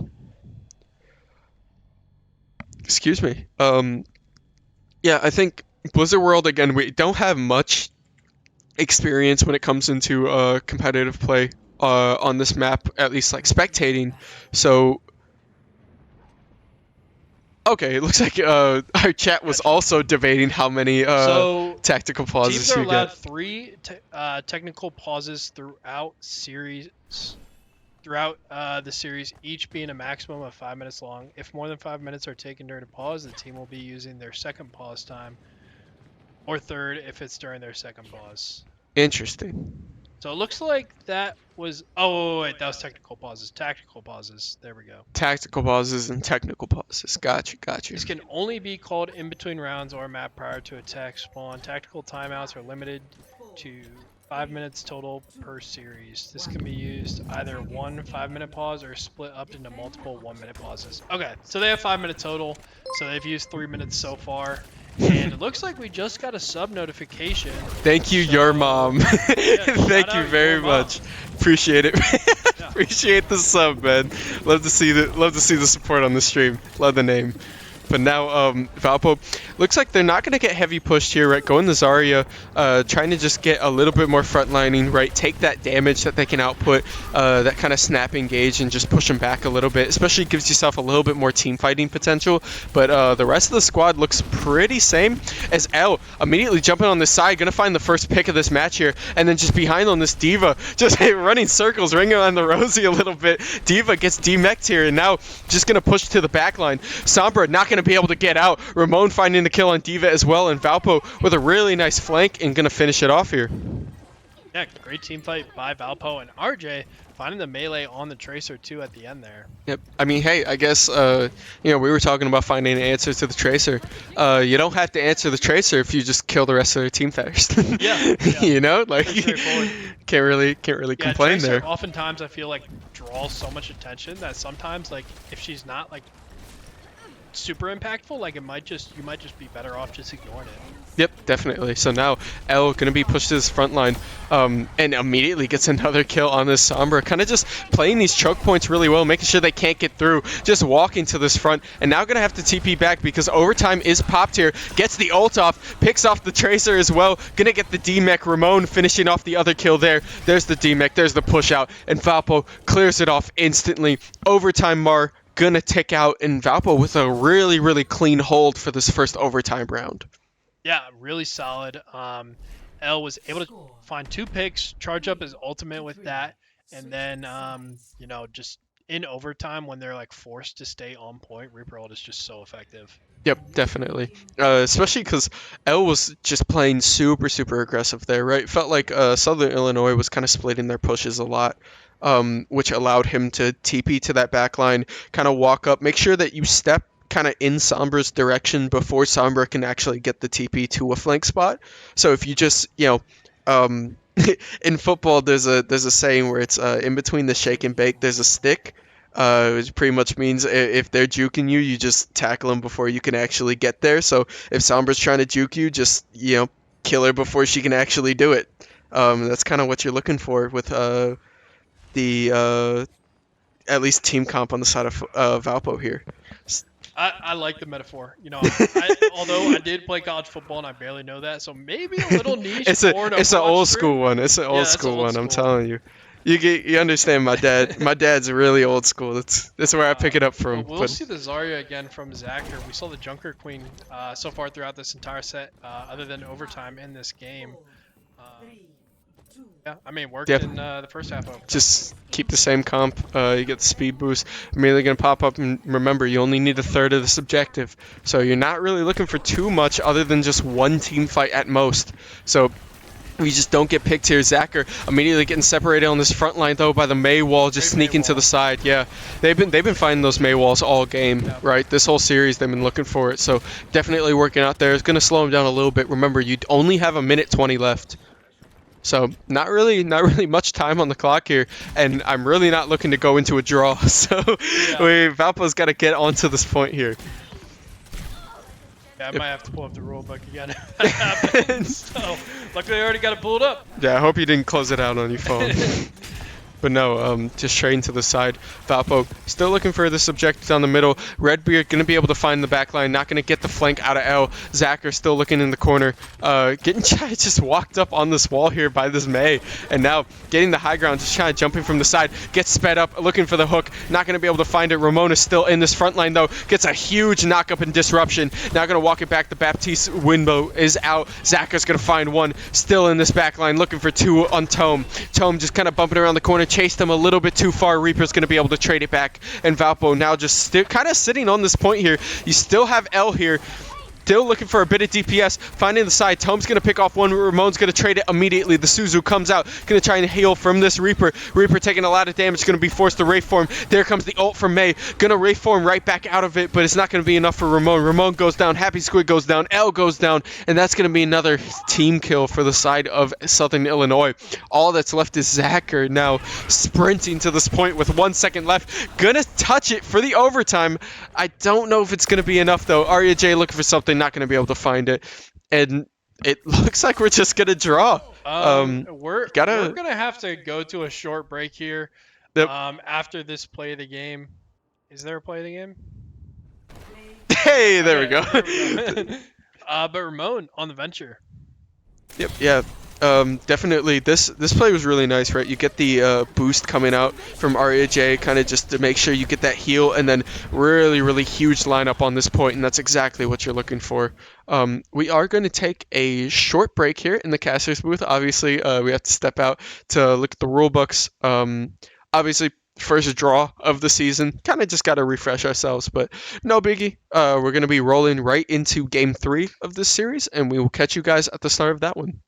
Excuse me. Yeah, I think Blizzard World, again, we don't have much experience when it comes into competitive play on this map, at least like spectating. So okay, it looks like our chat was also debating how many tactical pauses teams are you allowed get. 3 technical pauses throughout the series, each being a maximum of 5 minutes long. If more than 5 minutes are taken during a pause, the team will be using their second pause time, or third if it's during their second pause. Interesting. So it looks like that was... Oh, wait, that was technical pauses. Tactical pauses. There we go. Tactical pauses and technical pauses. Gotcha. This can only be called in between rounds or map prior to attack spawn. Tactical timeouts are limited to 5 minutes total per series. This can be used either one 5-minute pause or split up into multiple 1-minute pauses. Okay, so they have 5 minutes total. So they've used 3 minutes so far. And it looks like we just got a sub notification. Thank you, your mom. Yeah, shout Thank you out very your mom. much. Appreciate it. Yeah. Appreciate the sub, man. Love to see the support on the stream. Love the name. But now, Valpo looks like they're not going to get heavy pushed here, right? Going to Zarya, trying to just get a little bit more frontlining, right? Take that damage that they can output, that kind of snap engage, and just push them back a little bit. Especially gives yourself a little bit more team fighting potential. But the rest of the squad looks pretty same. As L immediately jumping on this side, going to find the first pick of this match here, and then just behind on this D.Va, just running circles, ringing on the Rosie a little bit. D.Va gets demeched here, and now just going to push to the back line. Sombra not going to be able to get out. Ramon finding the kill on D.Va as well, and Valpo with a really nice flank and going to finish it off here. Yeah, great team fight by Valpo and RJ finding the melee on the Tracer too at the end there. Yep. I mean, hey, I guess, we were talking about finding an answer to the Tracer. You don't have to answer the Tracer if you just kill the rest of their team first. Yeah. You know, like, can't really Yeah, complain Tracer there. oftentimes I feel like draws so much attention that sometimes like if she's not like super impactful, like you might just be better off just ignoring it. Yep, definitely. So now L going to be pushed to his front line, and immediately gets another kill on this Sombra. Kind of just playing these choke points really well, making sure they can't get through, just walking to this front, and now going to have to TP back because overtime is popped here. Gets the ult off, picks off the Tracer as well. Going to get the D-Mech. Ramon finishing off the other kill there. There's the D-Mech, there's the push out, and Valpo clears it off instantly. Overtime Mar gonna tick out, and Valpo with a really, really clean hold for this first overtime round. Yeah, really solid. L was able to find 2 picks, charge up his ultimate with that, and then just in overtime when they're like forced to stay on point, Reaper ult is just so effective. Yep, definitely. Especially because L was just playing super, super aggressive there, right? Felt like Southern Illinois was kind of splitting their pushes a lot, which allowed him to TP to that back line, kind of walk up, make sure that you step kind of in Sombra's direction before Sombra can actually get the TP to a flank spot. So if you just, in football, there's a saying where it's in between the shake and bake, there's a stick. Which pretty much means if they're juking you, you just tackle them before you can actually get there. So if Sombra's trying to juke you, just, kill her before she can actually do it. That's kind of what you're looking for with the at least team comp on the side of Valpo here. I like the metaphor. Although I did play college football and I barely know that, so maybe a little niche. It's an old school one. It's an old school one. I'm telling you. You understand my dad. My dad's really old school. That's where I pick it up from. We'll see the Zarya again from Zacher. We saw the Junker Queen so far throughout this entire set, other than overtime in this game. Yeah, I mean, worked in the first half of. Just keep the same comp. You get the speed boost. Immediately going to pop up, and remember, you only need a third of this objective. So you're not really looking for too much other than just one team fight at most. So we just don't get picked here. Zacher immediately getting separated on this front line though by the Mei wall, just sneaking to the side. Yeah, they've been finding those Mei walls all game, right? This whole series they've been looking for it. So definitely working out there. It's going to slow them down a little bit. Remember, you only have a minute 20 left. So not really much time on the clock here, and I'm really not looking to go into a draw. So Valpo's got to get onto this point here. Yeah, I might have to pull up the rule book again if that happens. So luckily I already got it pulled up. Yeah, I hope you didn't close it out on your phone. But no, just trading to the side. Valpo still looking for this objective down the middle. Redbeard going to be able to find the back line, not going to get the flank out of L. Zacher still looking in the corner. Getting just walked up on this wall here by this Mei. And now getting the high ground, just trying to jumping from the side. Gets sped up, looking for the hook. Not going to be able to find it. Ramon is still in this front line though. Gets a huge knock up and disruption. Now going to walk it back. The Baptiste window is out. Zacher's going to find one. Still in this back line, looking for 2 on Tome. Tome just kind of bumping around the corner. Chased them a little bit too far. Reaper's going to be able to trade it back, and Valpo now just kind of sitting on this point here. You still have L here, still looking for a bit of DPS, finding the side. Tome's going to pick off one. Ramon's going to trade it immediately. The Suzu comes out, going to try and heal from this Reaper. Reaper taking a lot of damage, going to be forced to Wraith form. There comes the ult from Mei, going to Wraith form right back out of it, but it's not going to be enough for Ramon. Ramon goes down, Happy Squid goes down, L goes down, and that's going to be another team kill for the side of Southern Illinois. All that's left is Zacher now sprinting to this point with 1 second left. Going to touch it for the overtime. I don't know if it's going to be enough though. Arya J looking for something. definitely not going to be able to find it. And it looks like we're just going to draw. We're Gotta. gonna have to go to a short break here. Yep. After this play of the game, is there a play of the game? Hey, there we Okay, go. there we go. But Ramon on the venture. Yep, yeah. Definitely. This play was really nice, right? You get the boost coming out from RAJ, kind of just to make sure you get that heal, and then really huge lineup on this point, and that's exactly what you're looking for. We are going to take a short break here in the caster's booth. Obviously, we have to step out to look at the rule books. Obviously, first draw of the season, kind of just got to refresh ourselves, but no biggie. We're going to be rolling right into game 3 of this series, and we will catch you guys at the start of that one.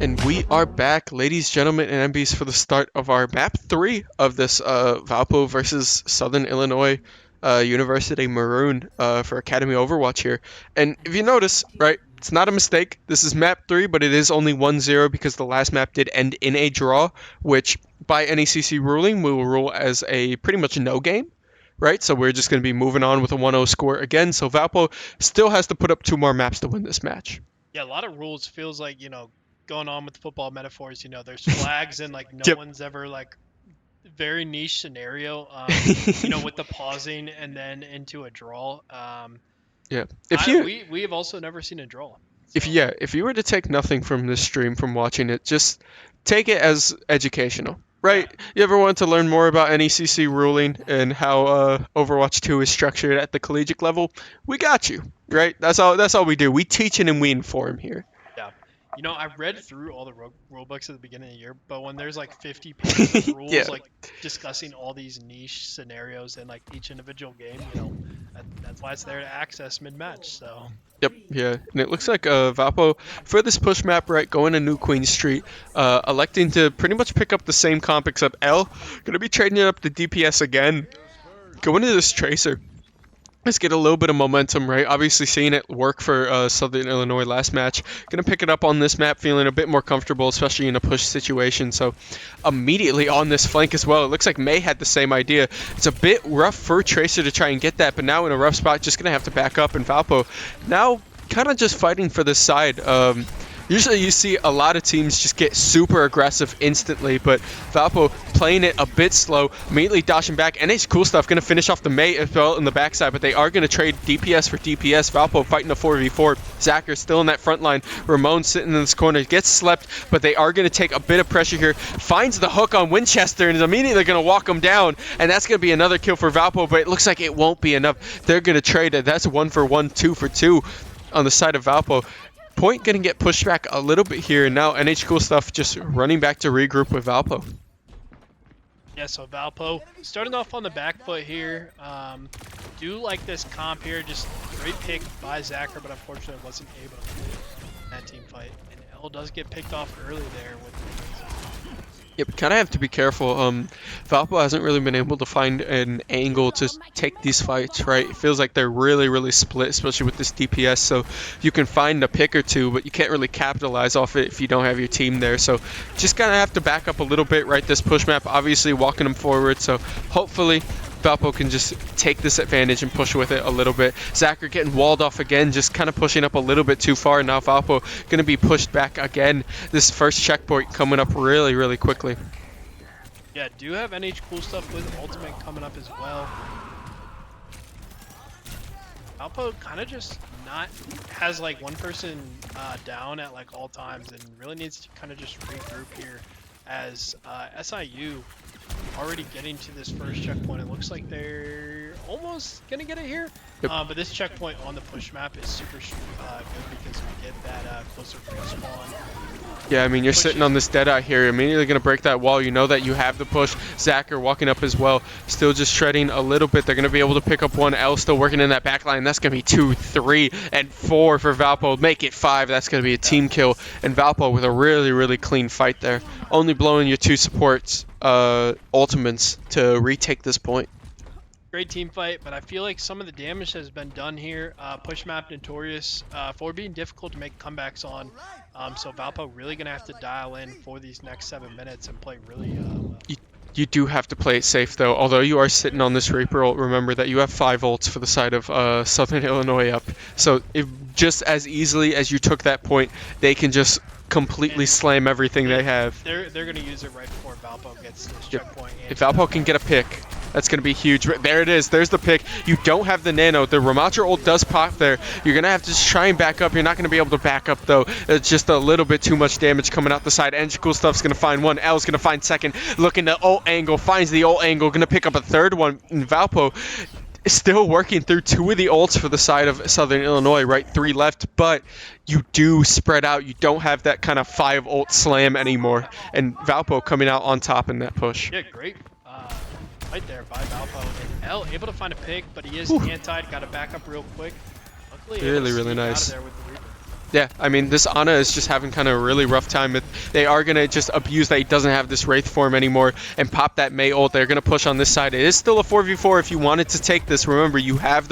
And we are back, ladies, gentlemen, and MBs, for the start of our map 3 of this Valpo versus Southern Illinois University Maroon for Academy Overwatch here. And if you notice, right, it's not a mistake. This is map 3, but it is only 1-0 because the last map did end in a draw, which by NECC ruling, we will rule as a pretty much no game. Right, so we're just going to be moving on with a 1-0 score again. So Valpo still has to put up 2 more maps to win this match. Yeah, a lot of rules feels like, going on with football metaphors, there's flags and like no Yep. one's ever like very niche scenario, with the pausing and then into a draw. Yeah. We have also never seen a draw. If So, if you were to take nothing from this stream from watching it, just take it as educational, right? You ever want to learn more about NECC ruling and how Overwatch 2 is structured at the collegiate level? We got you, right? That's all we do. We teach it and we inform here. yeah. I read through all the rule books at the beginning of the year, but when there's like 50 pages of rules, Yeah. like discussing all these niche scenarios and like each individual game, that's why it's there to access mid-match. So. Yep, yeah, and it looks like Valpo, for this push map, right, going to New Queen Street, electing to pretty much pick up the same comp except L, going to be trading it up to DPS again, going to this Tracer. Let's get a little bit of momentum, right? Obviously seeing it work for Southern Illinois last match. Going to pick it up on this map, feeling a bit more comfortable, especially in a push situation. So immediately on this flank as well. It looks like May had the same idea. It's a bit rough for Tracer to try and get that, but now in a rough spot, just going to have to back up. And Valpo now kind of just fighting for this side. Usually you see a lot of teams just get super aggressive instantly, but Valpo playing it a bit slow, immediately dashing back. NH Cool Stuff going to finish off the mate as well in the backside, but they are going to trade DPS for DPS. Valpo fighting a 4v4. Zacher still in that front line. Ramon sitting in this corner, gets slept, but they are going to take a bit of pressure here. Finds the hook on Winchester and is immediately going to walk him down, and that's going to be another kill for Valpo, but it looks like it won't be enough. They're going to trade it. That's 1 for 1, 2 for 2 on the side of Valpo. Point going to get pushed back a little bit here, and now NH Cool Stuff just running back to regroup with Valpo. Yeah, so Valpo starting off on the back foot here. Do like this comp here, just great pick by Zacher, but unfortunately wasn't able to win that team fight. And L does get picked off early there with Yep, kind of have to be careful. Valpo hasn't really been able to find an angle to take these fights, right? It feels like they're really, really split, especially with this DPS. So you can find a pick or two, but you can't really capitalize off it if you don't have your team there. So just kind of have to back up a little bit, right? This push map, obviously walking them forward. So hopefully Valpo can just take this advantage and push with it a little bit. Zacher getting walled off again, just kind of pushing up a little bit too far. Now Valpo going to be pushed back again. This first checkpoint coming up really, really quickly. Yeah, do have NH Cool Stuff with ultimate coming up as well. Valpo kind of just has like one person down at like all times and really needs to kind of just regroup here as SIU already getting to this first checkpoint. It looks like they're almost gonna get it here. Yep. But this checkpoint on the push map is super good because we get that closer respawn. Yeah, I mean, you're sitting on this Deadeye here, immediately going to break that wall. You know that you have the push. Zacher walking up as well, still just shredding a little bit. They're going to be able to pick up one. L still working in that back line. That's going to be 2, 3, and 4 for Valpo. Make it 5. That's going to be a team kill. And Valpo with a really, really clean fight there. Only blowing your 2 supports, ultimates, to retake this point. Great team fight, but I feel like some of the damage has been done here. Push map notorious for being difficult to make comebacks on. So Valpo really going to have to dial in for these next 7 minutes and play really well. You do have to play it safe, though. Although you are sitting on this Reaper ult, remember that you have 5 ults for the side of Southern Illinois up. So if just as easily as you took that point, they can just completely slam everything they have. They're going to use it right before Valpo gets this checkpoint. If Valpo can get a pick, that's going to be huge. There it is. There's the pick. You don't have the nano. The Ramatra ult does pop there. You're going to have to just try and back up. You're not going to be able to back up, though. It's just a little bit too much damage coming out the side. NG Cool Stuff's going to find one. L's going to find second. Looking to ult angle. Finds the ult angle. Going to pick up a third one. And Valpo is still working through 2 of the ults for the side of Southern Illinois, right? 3 left, but you do spread out. You don't have that kind of 5 ult slam anymore. And Valpo coming out on top in that push. Yeah, great. Right there by Valpo. And L able to find a pick, but he is anti-ed. Got to back up real quick. Luckily, Really, really nice. Out of there with the Reaper. Yeah, I mean, this Ana is just having kind of a really rough time. They are going to just abuse that he doesn't have this Wraith form anymore and pop that Mei ult. They're going to push on this side. It is still a 4v4 if you wanted to take this. Remember, you have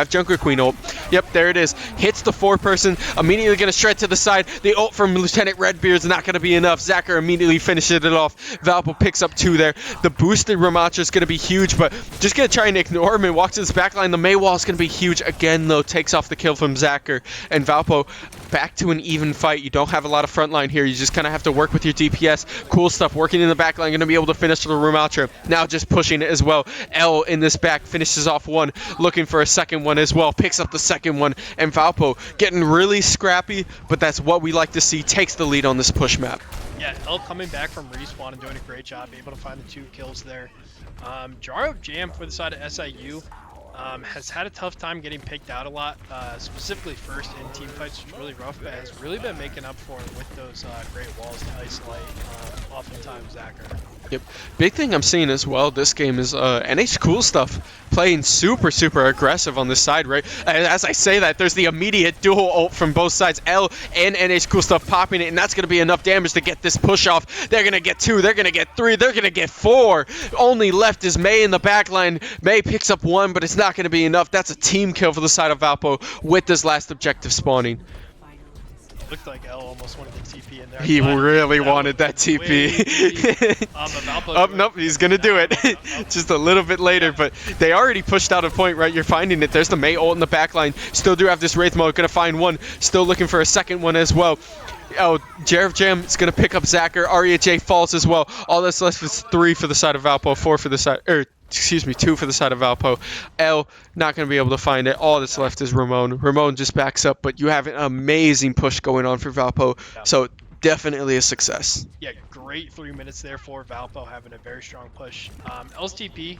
Junker Queen ult. Yep, there it is. Hits the 4-person, immediately going to shred to the side. The ult from Lieutenant Redbeard is not going to be enough. Zacher immediately finishes it off. Valpo picks up 2 there. The boosted Ramattra is going to be huge, but just going to try and ignore him and walk to this backline. The Mei wall is going to be huge again, though. Takes off the kill from Zacher. And Valpo back to an even fight. You don't have a lot of frontline here. You just kind of have to work with your DPS. Cool stuff. Working in the backline. Going to be able to finish the Ramattra. Now just pushing it as well. L in this back finishes off one. Looking for a second one as well. Picks up the second one. And Valpo getting really scrappy, but that's what we like to see. Takes the lead on this push map. Yeah, L coming back from respawn and doing a great job. Able to find the 2 kills there. Jaro Jam for the side of SIU. Has had a tough time getting picked out a lot, specifically first in team fights, which is really rough, but has really been making up for it with those great walls to isolate oftentimes Zacher. Yep. Big thing I'm seeing as well this game is NH Cool Stuff playing super aggressive on this side, right? As I say that, there's the immediate dual ult from both sides. L and NH Cool Stuff popping it, and that's going to be enough damage to get this push off. They're going to get 2, they're going to get 3, they're going to get 4. Only left is Mei in the backline. Mei picks up 1, but it's not going to be enough. That's a team kill for the side of Valpo with this last objective spawning. Looked like L almost wanted the TP in there. He really wanted that TP. Oh, nope, he's going to do it. Just a little bit later, but they already pushed out a point, right? You're finding it. There's the Mei ult in the backline. Still do have this Wraith mode. Going to find one. Still looking for a second one as well. Oh, Jarv Jam is going to pick up Zacher. Arya J falls as well. All that's left is 3 for the side of Valpo, 4 for the side, excuse me, 2 for the side of Valpo. L not going to be able to find it. All that's left is Ramon. Ramon just backs up, but you have an amazing push going on for Valpo, so definitely a success. Yeah, great 3 minutes there for Valpo, having a very strong push. L's TP,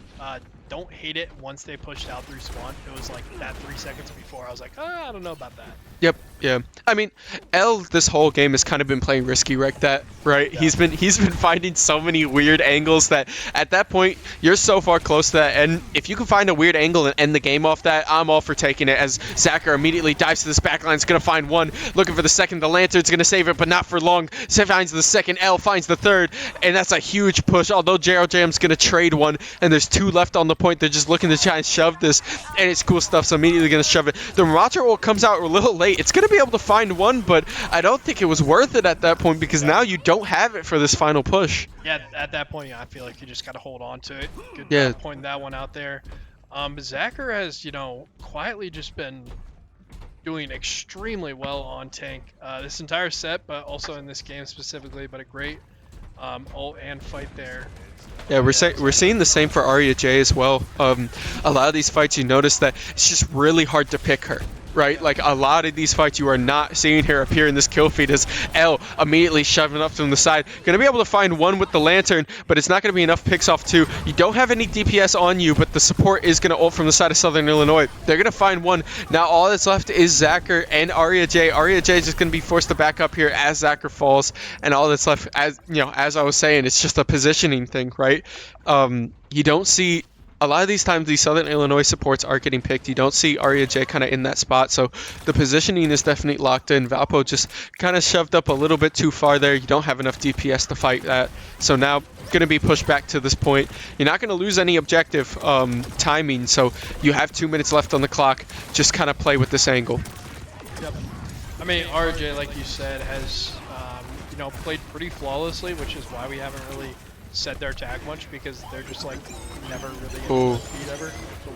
don't hate it once they pushed out through spawn. It was like that 3 seconds before. I was like, I don't know about that. Yep, yeah. I mean, L this whole game has kind of been playing risky like that, right? Yeah. He's been finding so many weird angles that at that point you're so far close to that, and if you can find a weird angle and end the game off that, I'm all for taking it. As Zacher immediately dives to this backline, is gonna find one, looking for the second. The Lantern's gonna save it, but not for long. Finds the second. L finds the third, and that's a huge push. Although JR Jam's gonna trade one, and there's 2 left on the point. They're just looking to try and shove this, and it's cool stuff. So immediately gonna shove it. The Maroon ult comes out a little late. It's going to be able to find one, but I don't think it was worth it at that point because now you don't have it for this final push. Yeah, at that point, I feel like you just got to hold on to it. Good pointing that one out there. But Zacher has, quietly just been doing extremely well on tank this entire set, but also in this game specifically, but a great ult and fight there. Yeah, we're seeing the same for Arya J as well. A lot of these fights, you notice that it's just really hard to pick her. Right, like a lot of these fights, you are not seeing her appear in this kill feed as L immediately shoving up from the side. Going to be able to find one with the Lantern, but it's not going to be enough picks off 2. You don't have any DPS on you, but the support is going to ult from the side of Southern Illinois. They're going to find one. Now all that's left is Zacher and Arya J. Arya J is just going to be forced to back up here as Zacher falls, and all that's left, as I was saying, it's just a positioning thing, right? You don't see. A lot of these times, these Southern Illinois supports are getting picked. You don't see Arya J kind of in that spot, so the positioning is definitely locked in. Valpo just kind of shoved up a little bit too far there. You don't have enough DPS to fight that, so now going to be pushed back to this point. You're not going to lose any objective timing, so you have 2 minutes left on the clock. Just kind of play with this angle. Yep. I mean, RJ, like you said, has played pretty flawlessly, which is why we haven't really set their tag much, because they're just like never really in the feed ever.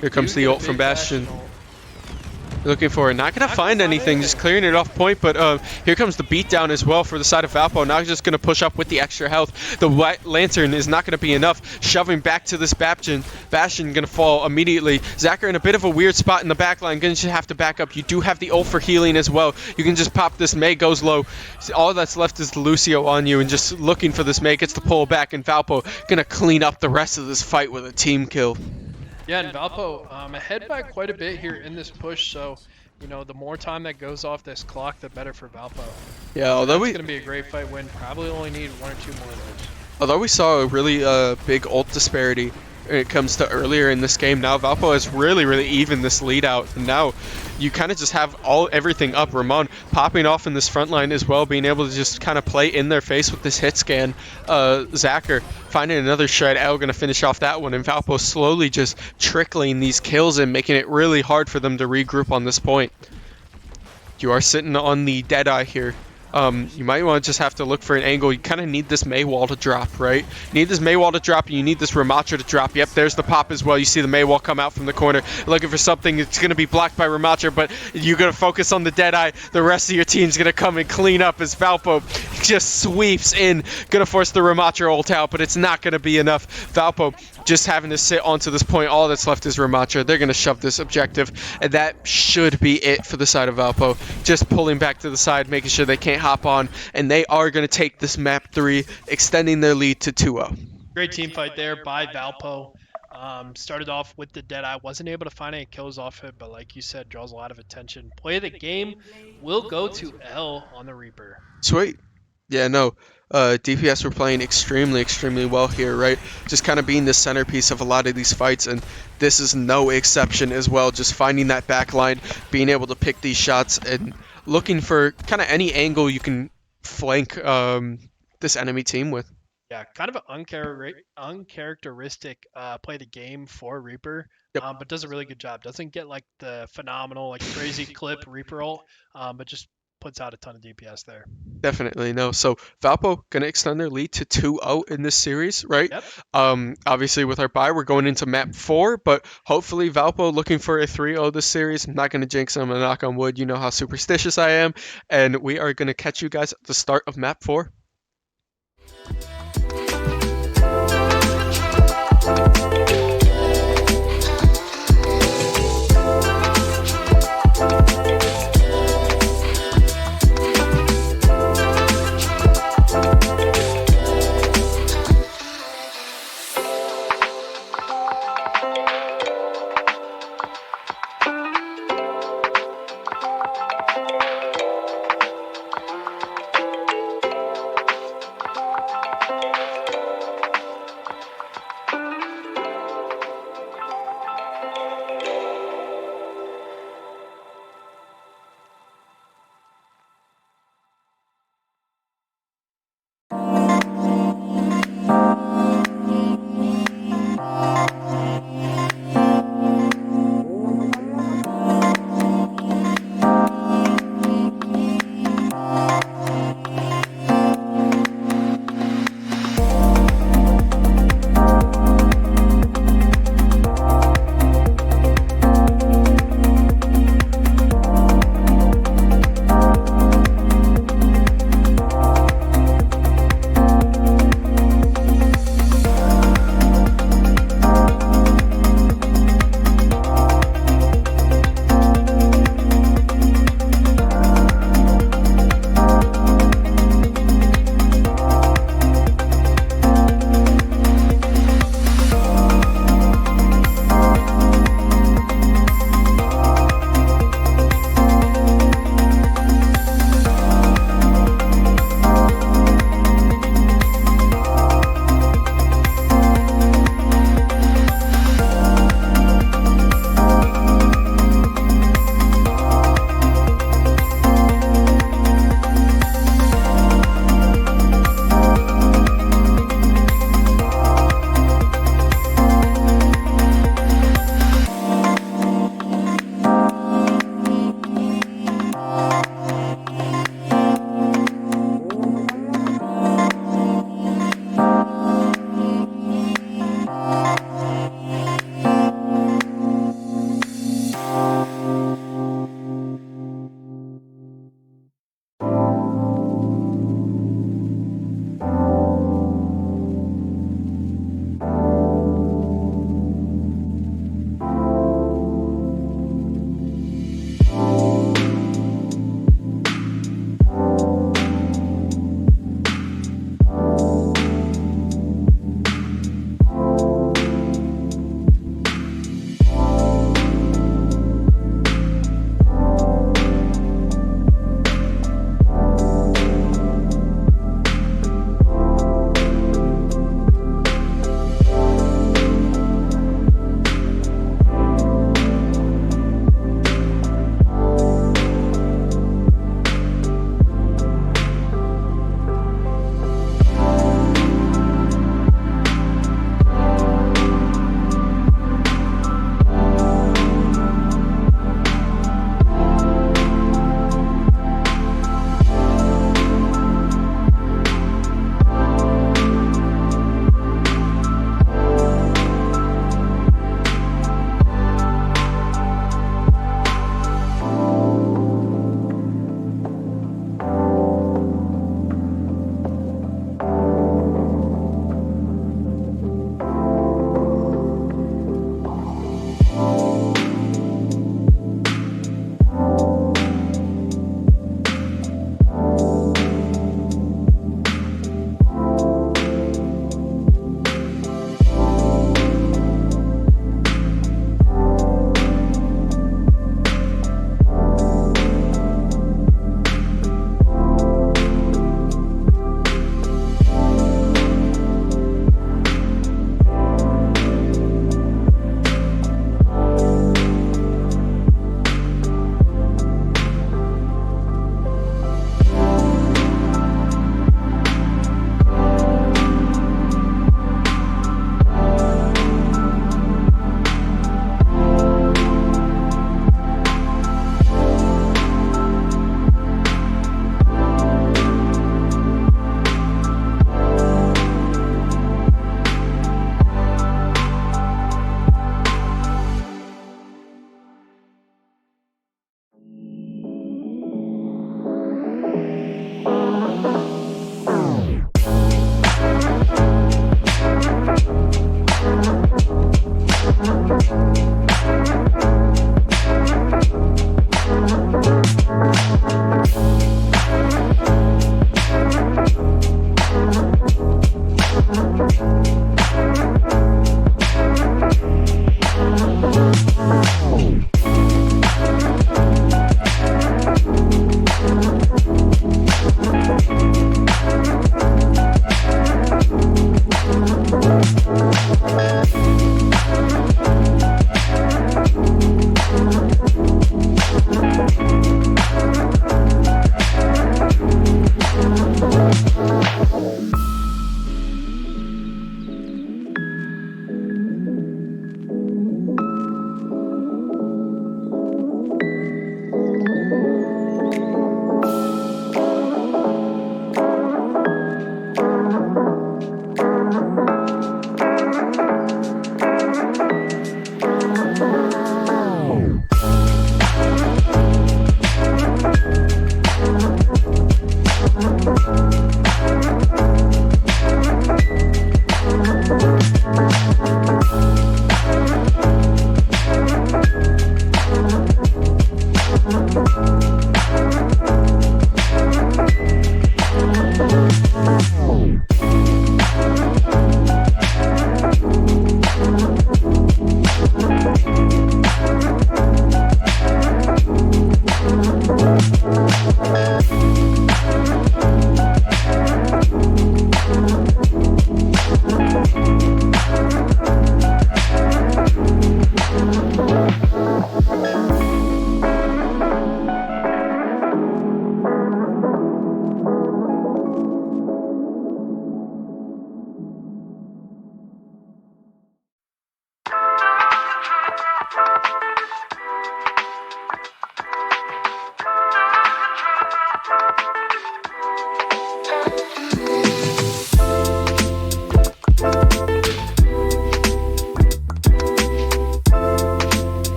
Here comes the ult from Bastion. Looking for it. Not going to find anything, just clearing it off point, but here comes the beatdown as well for the side of Valpo. Now he's just going to push up with the extra health. The white Lantern is not going to be enough. Shoving back to this Bastion. Bastion going to fall immediately. Zacher in a bit of a weird spot in the back line. Going to just have to back up. You do have the ult for healing as well. You can just pop this. Mei goes low. All that's left is the Lucio on you, and just looking for this Mei. Gets to pull back, and Valpo going to clean up the rest of this fight with a team kill. Yeah, and Valpo ahead by quite a bit here in this push, so the more time that goes off this clock, the better for Valpo. Yeah, although it's going to be a great fight win. Probably only need 1 or 2 more of those. Although we saw a really big ult disparity when it comes to earlier in this game. Now Valpo has really evened this lead out, and now you kind of just have everything up. Ramon popping off in this front line as well, being able to just kind of play in their face with this hit scan. Zacher finding another shred. L going to finish off that one, and Valpo slowly just trickling these kills in, making it really hard for them to regroup on this point. You are sitting on the Deadeye here. You might want to just have to look for an angle. You kind of need this Maywall to drop, right? You need this Maywall to drop, and you need this Ramacha to drop. Yep, there's the pop as well. You see the Maywall come out from the corner, looking for something. It's going to be blocked by Ramacha, but you're going to focus on the Deadeye. The rest of your team's going to come and clean up as Valpo just sweeps in. Going to force the Ramacha ult out, but it's not going to be enough. Valpo just having to sit onto this point. All that's left is Ramacha. They're going to shove this objective, and that should be it for the side of Valpo. Just pulling back to the side, making sure they can't hop on, and they are going to take this map 3, extending their lead to 2-0. Great team fight there by Valpo. Started off with the Deadeye, wasn't able to find any kills off it, but like you said, draws a lot of attention. Play of the game will go to L on the Reaper. Sweet. Yeah, no. DPS were playing extremely well here, right? Just kind of being the centerpiece of a lot of these fights, and this is no exception as well. Just finding that back line, being able to pick these shots, and looking for kind of any angle you can flank this enemy team with. Yeah, kind of an uncharacteristic play the game for Reaper, Yep. but does a really good job. Doesn't get like the phenomenal, like crazy clip Reaper ult, but just puts out a ton of DPS there. Definitely no. So Valpo gonna extend their lead to 2-0 in this series, right? Yep. Obviously with our bye, we're going into map 4, but hopefully Valpo looking for a 3-0 this series. I'm not gonna jinx them. I'm gonna knock on wood. You know how superstitious I am, and we are gonna catch you guys at the start of map 4.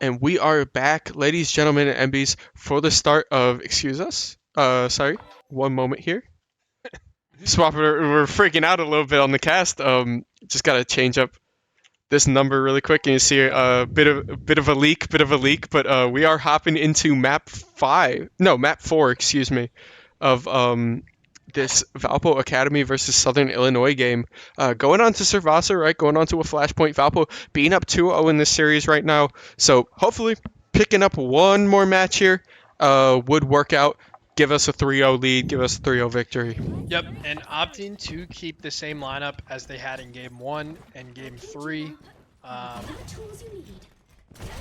And we are back, ladies, gentlemen, and MBs, for the start of. Excuse us. Sorry. One moment here. Swap. We're freaking out a little bit on the cast. Just gotta change up this number really quick, and you see a bit of a leak, But we are hopping into map 4, excuse me, of this Valpo Academy versus Southern Illinois game. Going on to Servasa, right? Going on to a flashpoint. Valpo being up 2-0 in this series right now. So hopefully picking up one more match here would work out. Give us a 3-0 lead. Give us a 3-0 victory. Yep, and opting to keep the same lineup as they had in Game 1 and Game 3.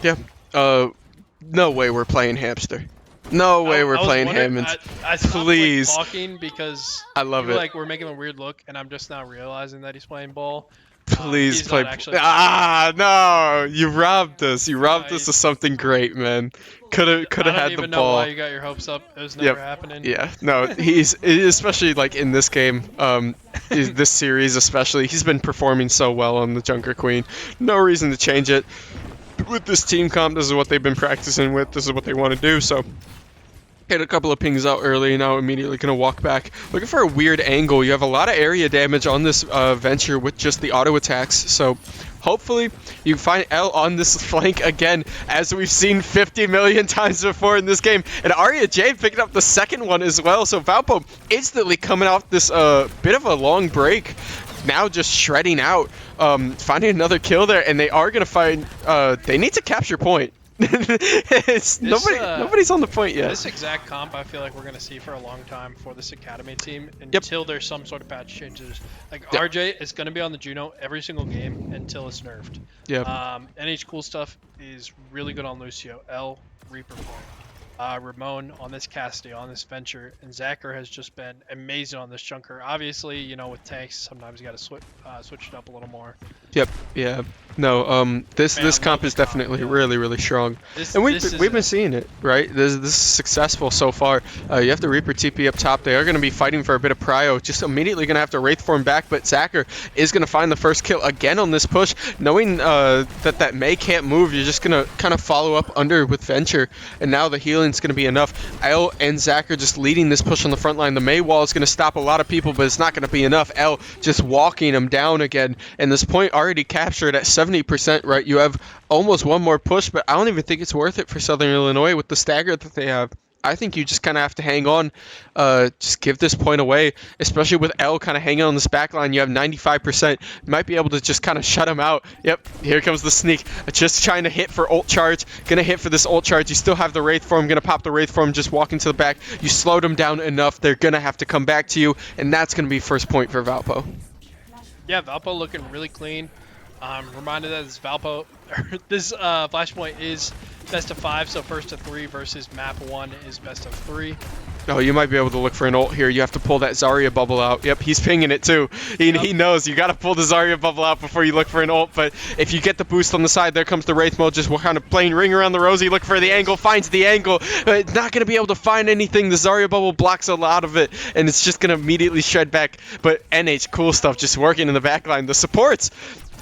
Yeah. No way we're playing hamster. No way we're playing Hammonds. I stopped, Please. like, talking because I love it. like we're making a weird look, and I'm just now realizing that he's playing ball. Please he's play. not actually No! You robbed us. You robbed us of something great, man. Could have had the ball. I don't even know why you got your hopes up. It was never happening. Yeah. No, he's especially like in this game, this series especially. He's been performing so well on the Junker Queen. No reason to change it. With this team comp, this is what they've been practicing with. This is what they want to do. So. Hit a couple of pings out early, now immediately going to walk back. Looking for a weird angle. You have a lot of area damage on this venture with just the auto attacks, so hopefully you find L on this flank again, as we've seen 50 million times before in this game. And Arya J picking up the second one as well, so Valpo instantly coming off this bit of a long break. Now just shredding out, finding another kill there, and they are going to find, they need to capture point. Nobody's on the point yet. This exact comp I feel like we're going to see for a long time for this academy team until there's some sort of patch changes. Like RJ is going to be on the Juno every single game until it's nerfed. NH cool stuff is really good on Lucio. L, Reaper point. Ramon on this Cassidy, on this Venture, and Zacher has just been amazing on this Junker. Obviously, you know, with tanks, sometimes you got to switch it up a little more. Yep. Yeah. No. This comp is definitely really strong, and we've been seeing it, right? This is successful so far. You have the Reaper TP up top. They are going to be fighting for a bit of prio. Just immediately going to have to Wraith form back, but Zacher is going to find the first kill again on this push, knowing that May can't move. You're just going to kind of follow up under with Venture, and now the healing's going to be enough. L and Zacher just leading this push on the front line. The May wall is going to stop a lot of people, but it's not going to be enough. L just walking him down again, and this point already captured at 70%, right? You have almost one more push, but I don't even think it's worth it for Southern Illinois with the stagger that they have. I think you just kind of have to hang on, just give this point away, especially with L kind of hanging on this back line. You have 95%. You might be able to just kind of shut him out. Yep, here comes the sneak. Just trying to hit for ult charge. Gonna hit for this ult charge. You still have the Wraith form. Gonna pop the Wraith form, just walking to the back. You slowed them down enough. They're gonna have to come back to you, and that's gonna be first point for Valpo. Yeah, Valpo looking really clean. Reminded that this flashpoint is best of 5, so first to 3 versus map 1 is best of 3. Oh, you might be able to look for an ult here. You have to pull that Zarya bubble out. Yep, he's pinging it too. He knows you got to pull the Zarya bubble out before you look for an ult, but if you get the boost on the side, there comes the Wraith mode, just kind of playing ring around the rosy, look for the angle, finds the angle. Not going to be able to find anything. The Zarya bubble blocks a lot of it, and it's just going to immediately shred back. But NH cool stuff just working in the back line. The supports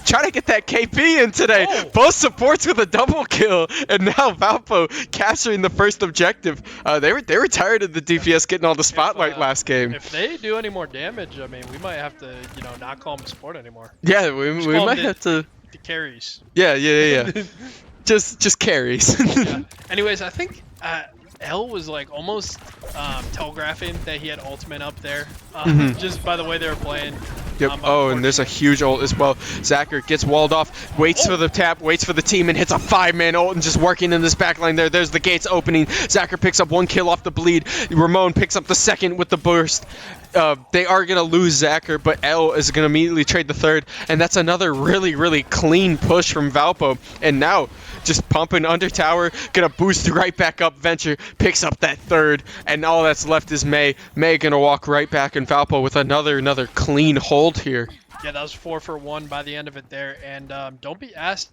try to get that KP in today. Oh. Both supports with a double kill, and now Valpo capturing the first objective. They were tired of the DPS getting all the spotlight last game. If they do any more damage, I mean, we might have to, you know, not call them support anymore. Yeah, we might have to. The carries. Yeah. just carries. Yeah. Anyways, I think L was like almost telegraphing that he had ultimate up there, just by the way they were playing. Yep. And there's a huge ult as well. Zacher gets walled off, waits for the tap, waits for the team, and hits a 5-man ult and just working in this backline there. There's the gates opening. Zacher picks up 1 kill off the bleed. Ramon picks up the second with the burst. They are going to lose Zacher, but L is going to immediately trade the third, and that's another really clean push from Valpo. And now, just pumping under tower, going to boost right back up. Venture picks up that third, and all that's left is May. May going to walk right back in Valpo with another clean hold here. Yeah, that was 4 for 1 by the end of it there, and don't be asked,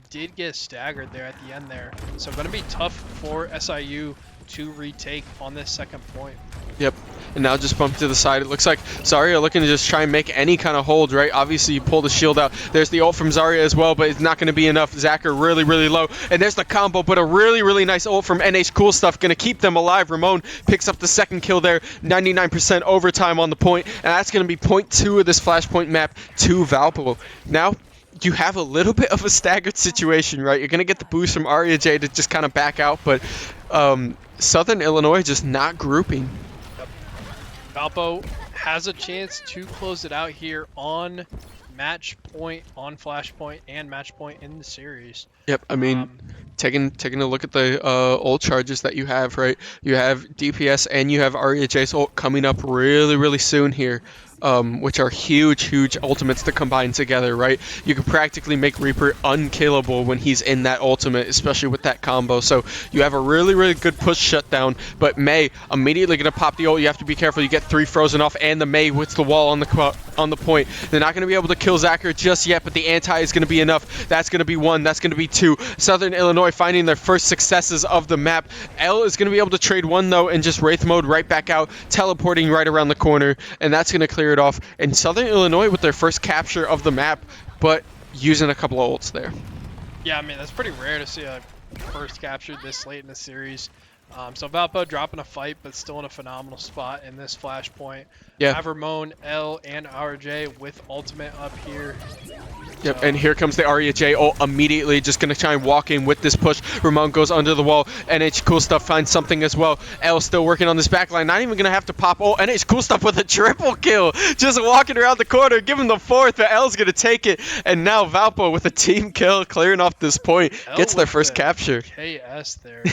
did get staggered there at the end there. So going to be tough for SIU to retake on this second point. Yep. and now just bump to the side. It looks like Zarya looking to just try and make any kind of hold, right? Obviously, you pull the shield out. There's the ult from Zarya as well, but it's not going to be enough. Zacher really, really low, and there's the combo, but a really, really nice ult from NH Cool Stuff, going to keep them alive. Ramon picks up the second kill there, 99% overtime on the point, and that's going to be point 2 of this Flashpoint map to Valpo. Now, you have a little bit of a staggered situation, right? You're going to get the boost from Arya J to just kind of back out, but Southern Illinois just not grouping. Valpo has a chance to close it out here on match point, on Flashpoint, and match point in the series. Yep, I mean, taking a look at the ult charges that you have, right? You have DPS and you have Arya J's ult coming up really, really soon here. Which are huge ultimates to combine together, right? You can practically make Reaper unkillable when he's in that ultimate, especially with that combo. So you have a really, really good push shutdown, but Mei immediately going to pop the ult. You have to be careful. You get 3 frozen off, and the Mei with the wall on the point. They're not going to be able to kill Zacher just yet, but the anti is going to be enough. That's going to be 1. That's going to be 2. Southern Illinois finding their first successes of the map. L is going to be able to trade 1, though, and just Wraith mode right back out, teleporting right around the corner, and that's going to clear it off. And Southern Illinois with their first capture of the map, but using a couple of ults there. Yeah, I mean, that's pretty rare to see a first capture this late in the series. So Valpo dropping a fight, but still in a phenomenal spot in this Flashpoint. Yeah. Have Ramon, L, and RJ with ultimate up here. Yep, and here comes the Arya J ult immediately, just going to try and walk in with this push. Ramon goes under the wall. NH Cool Stuff finds something as well. L still working on this backline, not even going to have to pop ult. NH Cool Stuff with a triple kill, just walking around the corner, give him the 4th, but L's going to take it. And now Valpo with a team kill, clearing off this point, gets their first capture. KS there.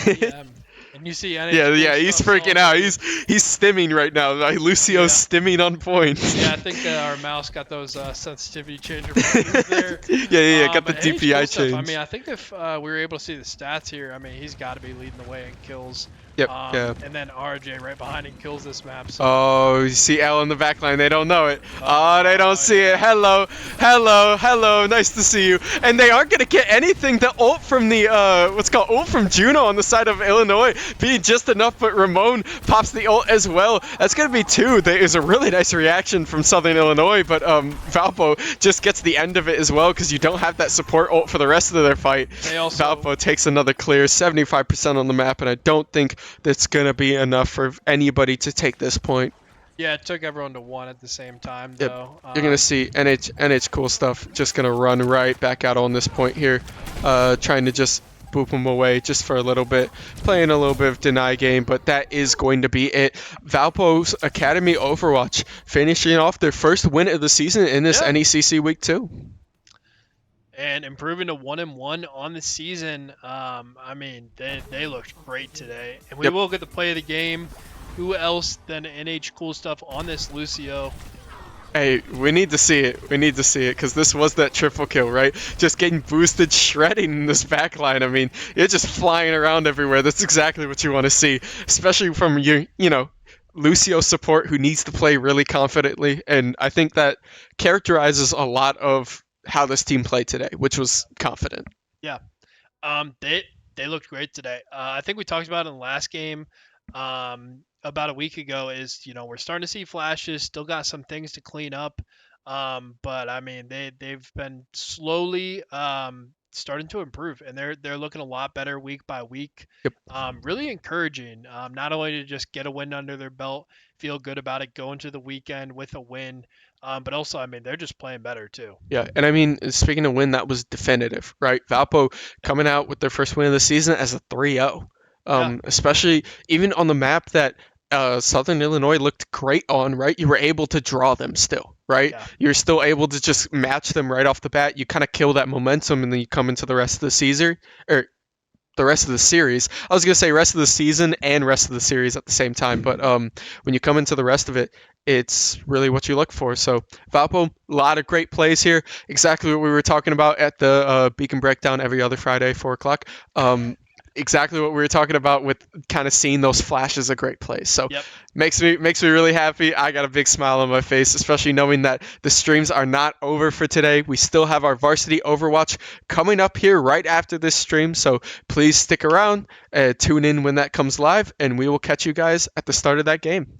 And you see NH yeah, he's freaking out. He's stimming right now. Lucio's stimming on point. Yeah, I think our mouse got those sensitivity changer buttons there. yeah, got the DPI change. I mean, I think if we were able to see the stats here, I mean, he's got to be leading the way in kills. Yep, yeah. And then RJ right behind him kills this map. So. Oh, you see L in the back line. They don't know it. Oh, they don't see it. Hello. Nice to see you. And they aren't going to get anything. The ult from the, ult from Juno on the side of Illinois being just enough, but Ramon pops the ult as well. That's going to be 2. There is a really nice reaction from Southern Illinois, but Valpo just gets the end of it as well because you don't have that support ult for the rest of their fight. Valpo takes another clear, 75% on the map, and I don't think that's going to be enough for anybody to take this point. Yeah, it took everyone to 1 at the same time, though. Yep. You're going to see NH Cool Stuff just going to run right back out on this point here, trying to just boop them away just for a little bit, playing a little bit of deny game, but that is going to be it. Valpo's Academy Overwatch finishing off their first win of the season in this NECC Week 2. And improving to 1-1 on the season. I mean, they looked great today. And we will get the play of the game. Who else than NH Cool Stuff on this Lucio? Hey, we need to see it. We need to see it because this was that triple kill, right? Just getting boosted, shredding in this backline. I mean, you're just flying around everywhere. That's exactly what you want to see, especially from your, Lucio support who needs to play really confidently. And I think that characterizes a lot of how this team played today, which was confident. Yeah. They looked great today. I think we talked about it in the last game about a week ago is, we're starting to see flashes, still got some things to clean up. But I mean, they've been slowly starting to improve, and they're looking a lot better week by week. Yep. Really encouraging, not only to just get a win under their belt, feel good about it, go into the weekend with a win, but also, I mean, they're just playing better too. Yeah, and I mean, speaking of win, that was definitive, right? Valpo coming out with their first win of the season as a 3-0. Especially even on the map that Southern Illinois looked great on, right? You were able to draw them still, right? Yeah. You're still able to just match them right off the bat. You kind of kill that momentum, and then you come into the rest of the season, or the rest of the series. I was going to say rest of the season and rest of the series at the same time, but when you come into the rest of it, it's really what you look for. So Valpo, a lot of great plays here. Exactly what we were talking about at the Beacon Breakdown every other Friday, 4 o'clock. Exactly what we were talking about with kind of seeing those flashes of great plays. So makes me really happy. I got a big smile on my face, especially knowing that the streams are not over for today. We still have our varsity Overwatch coming up here right after this stream. So please stick around, tune in when that comes live, and we will catch you guys at the start of that game.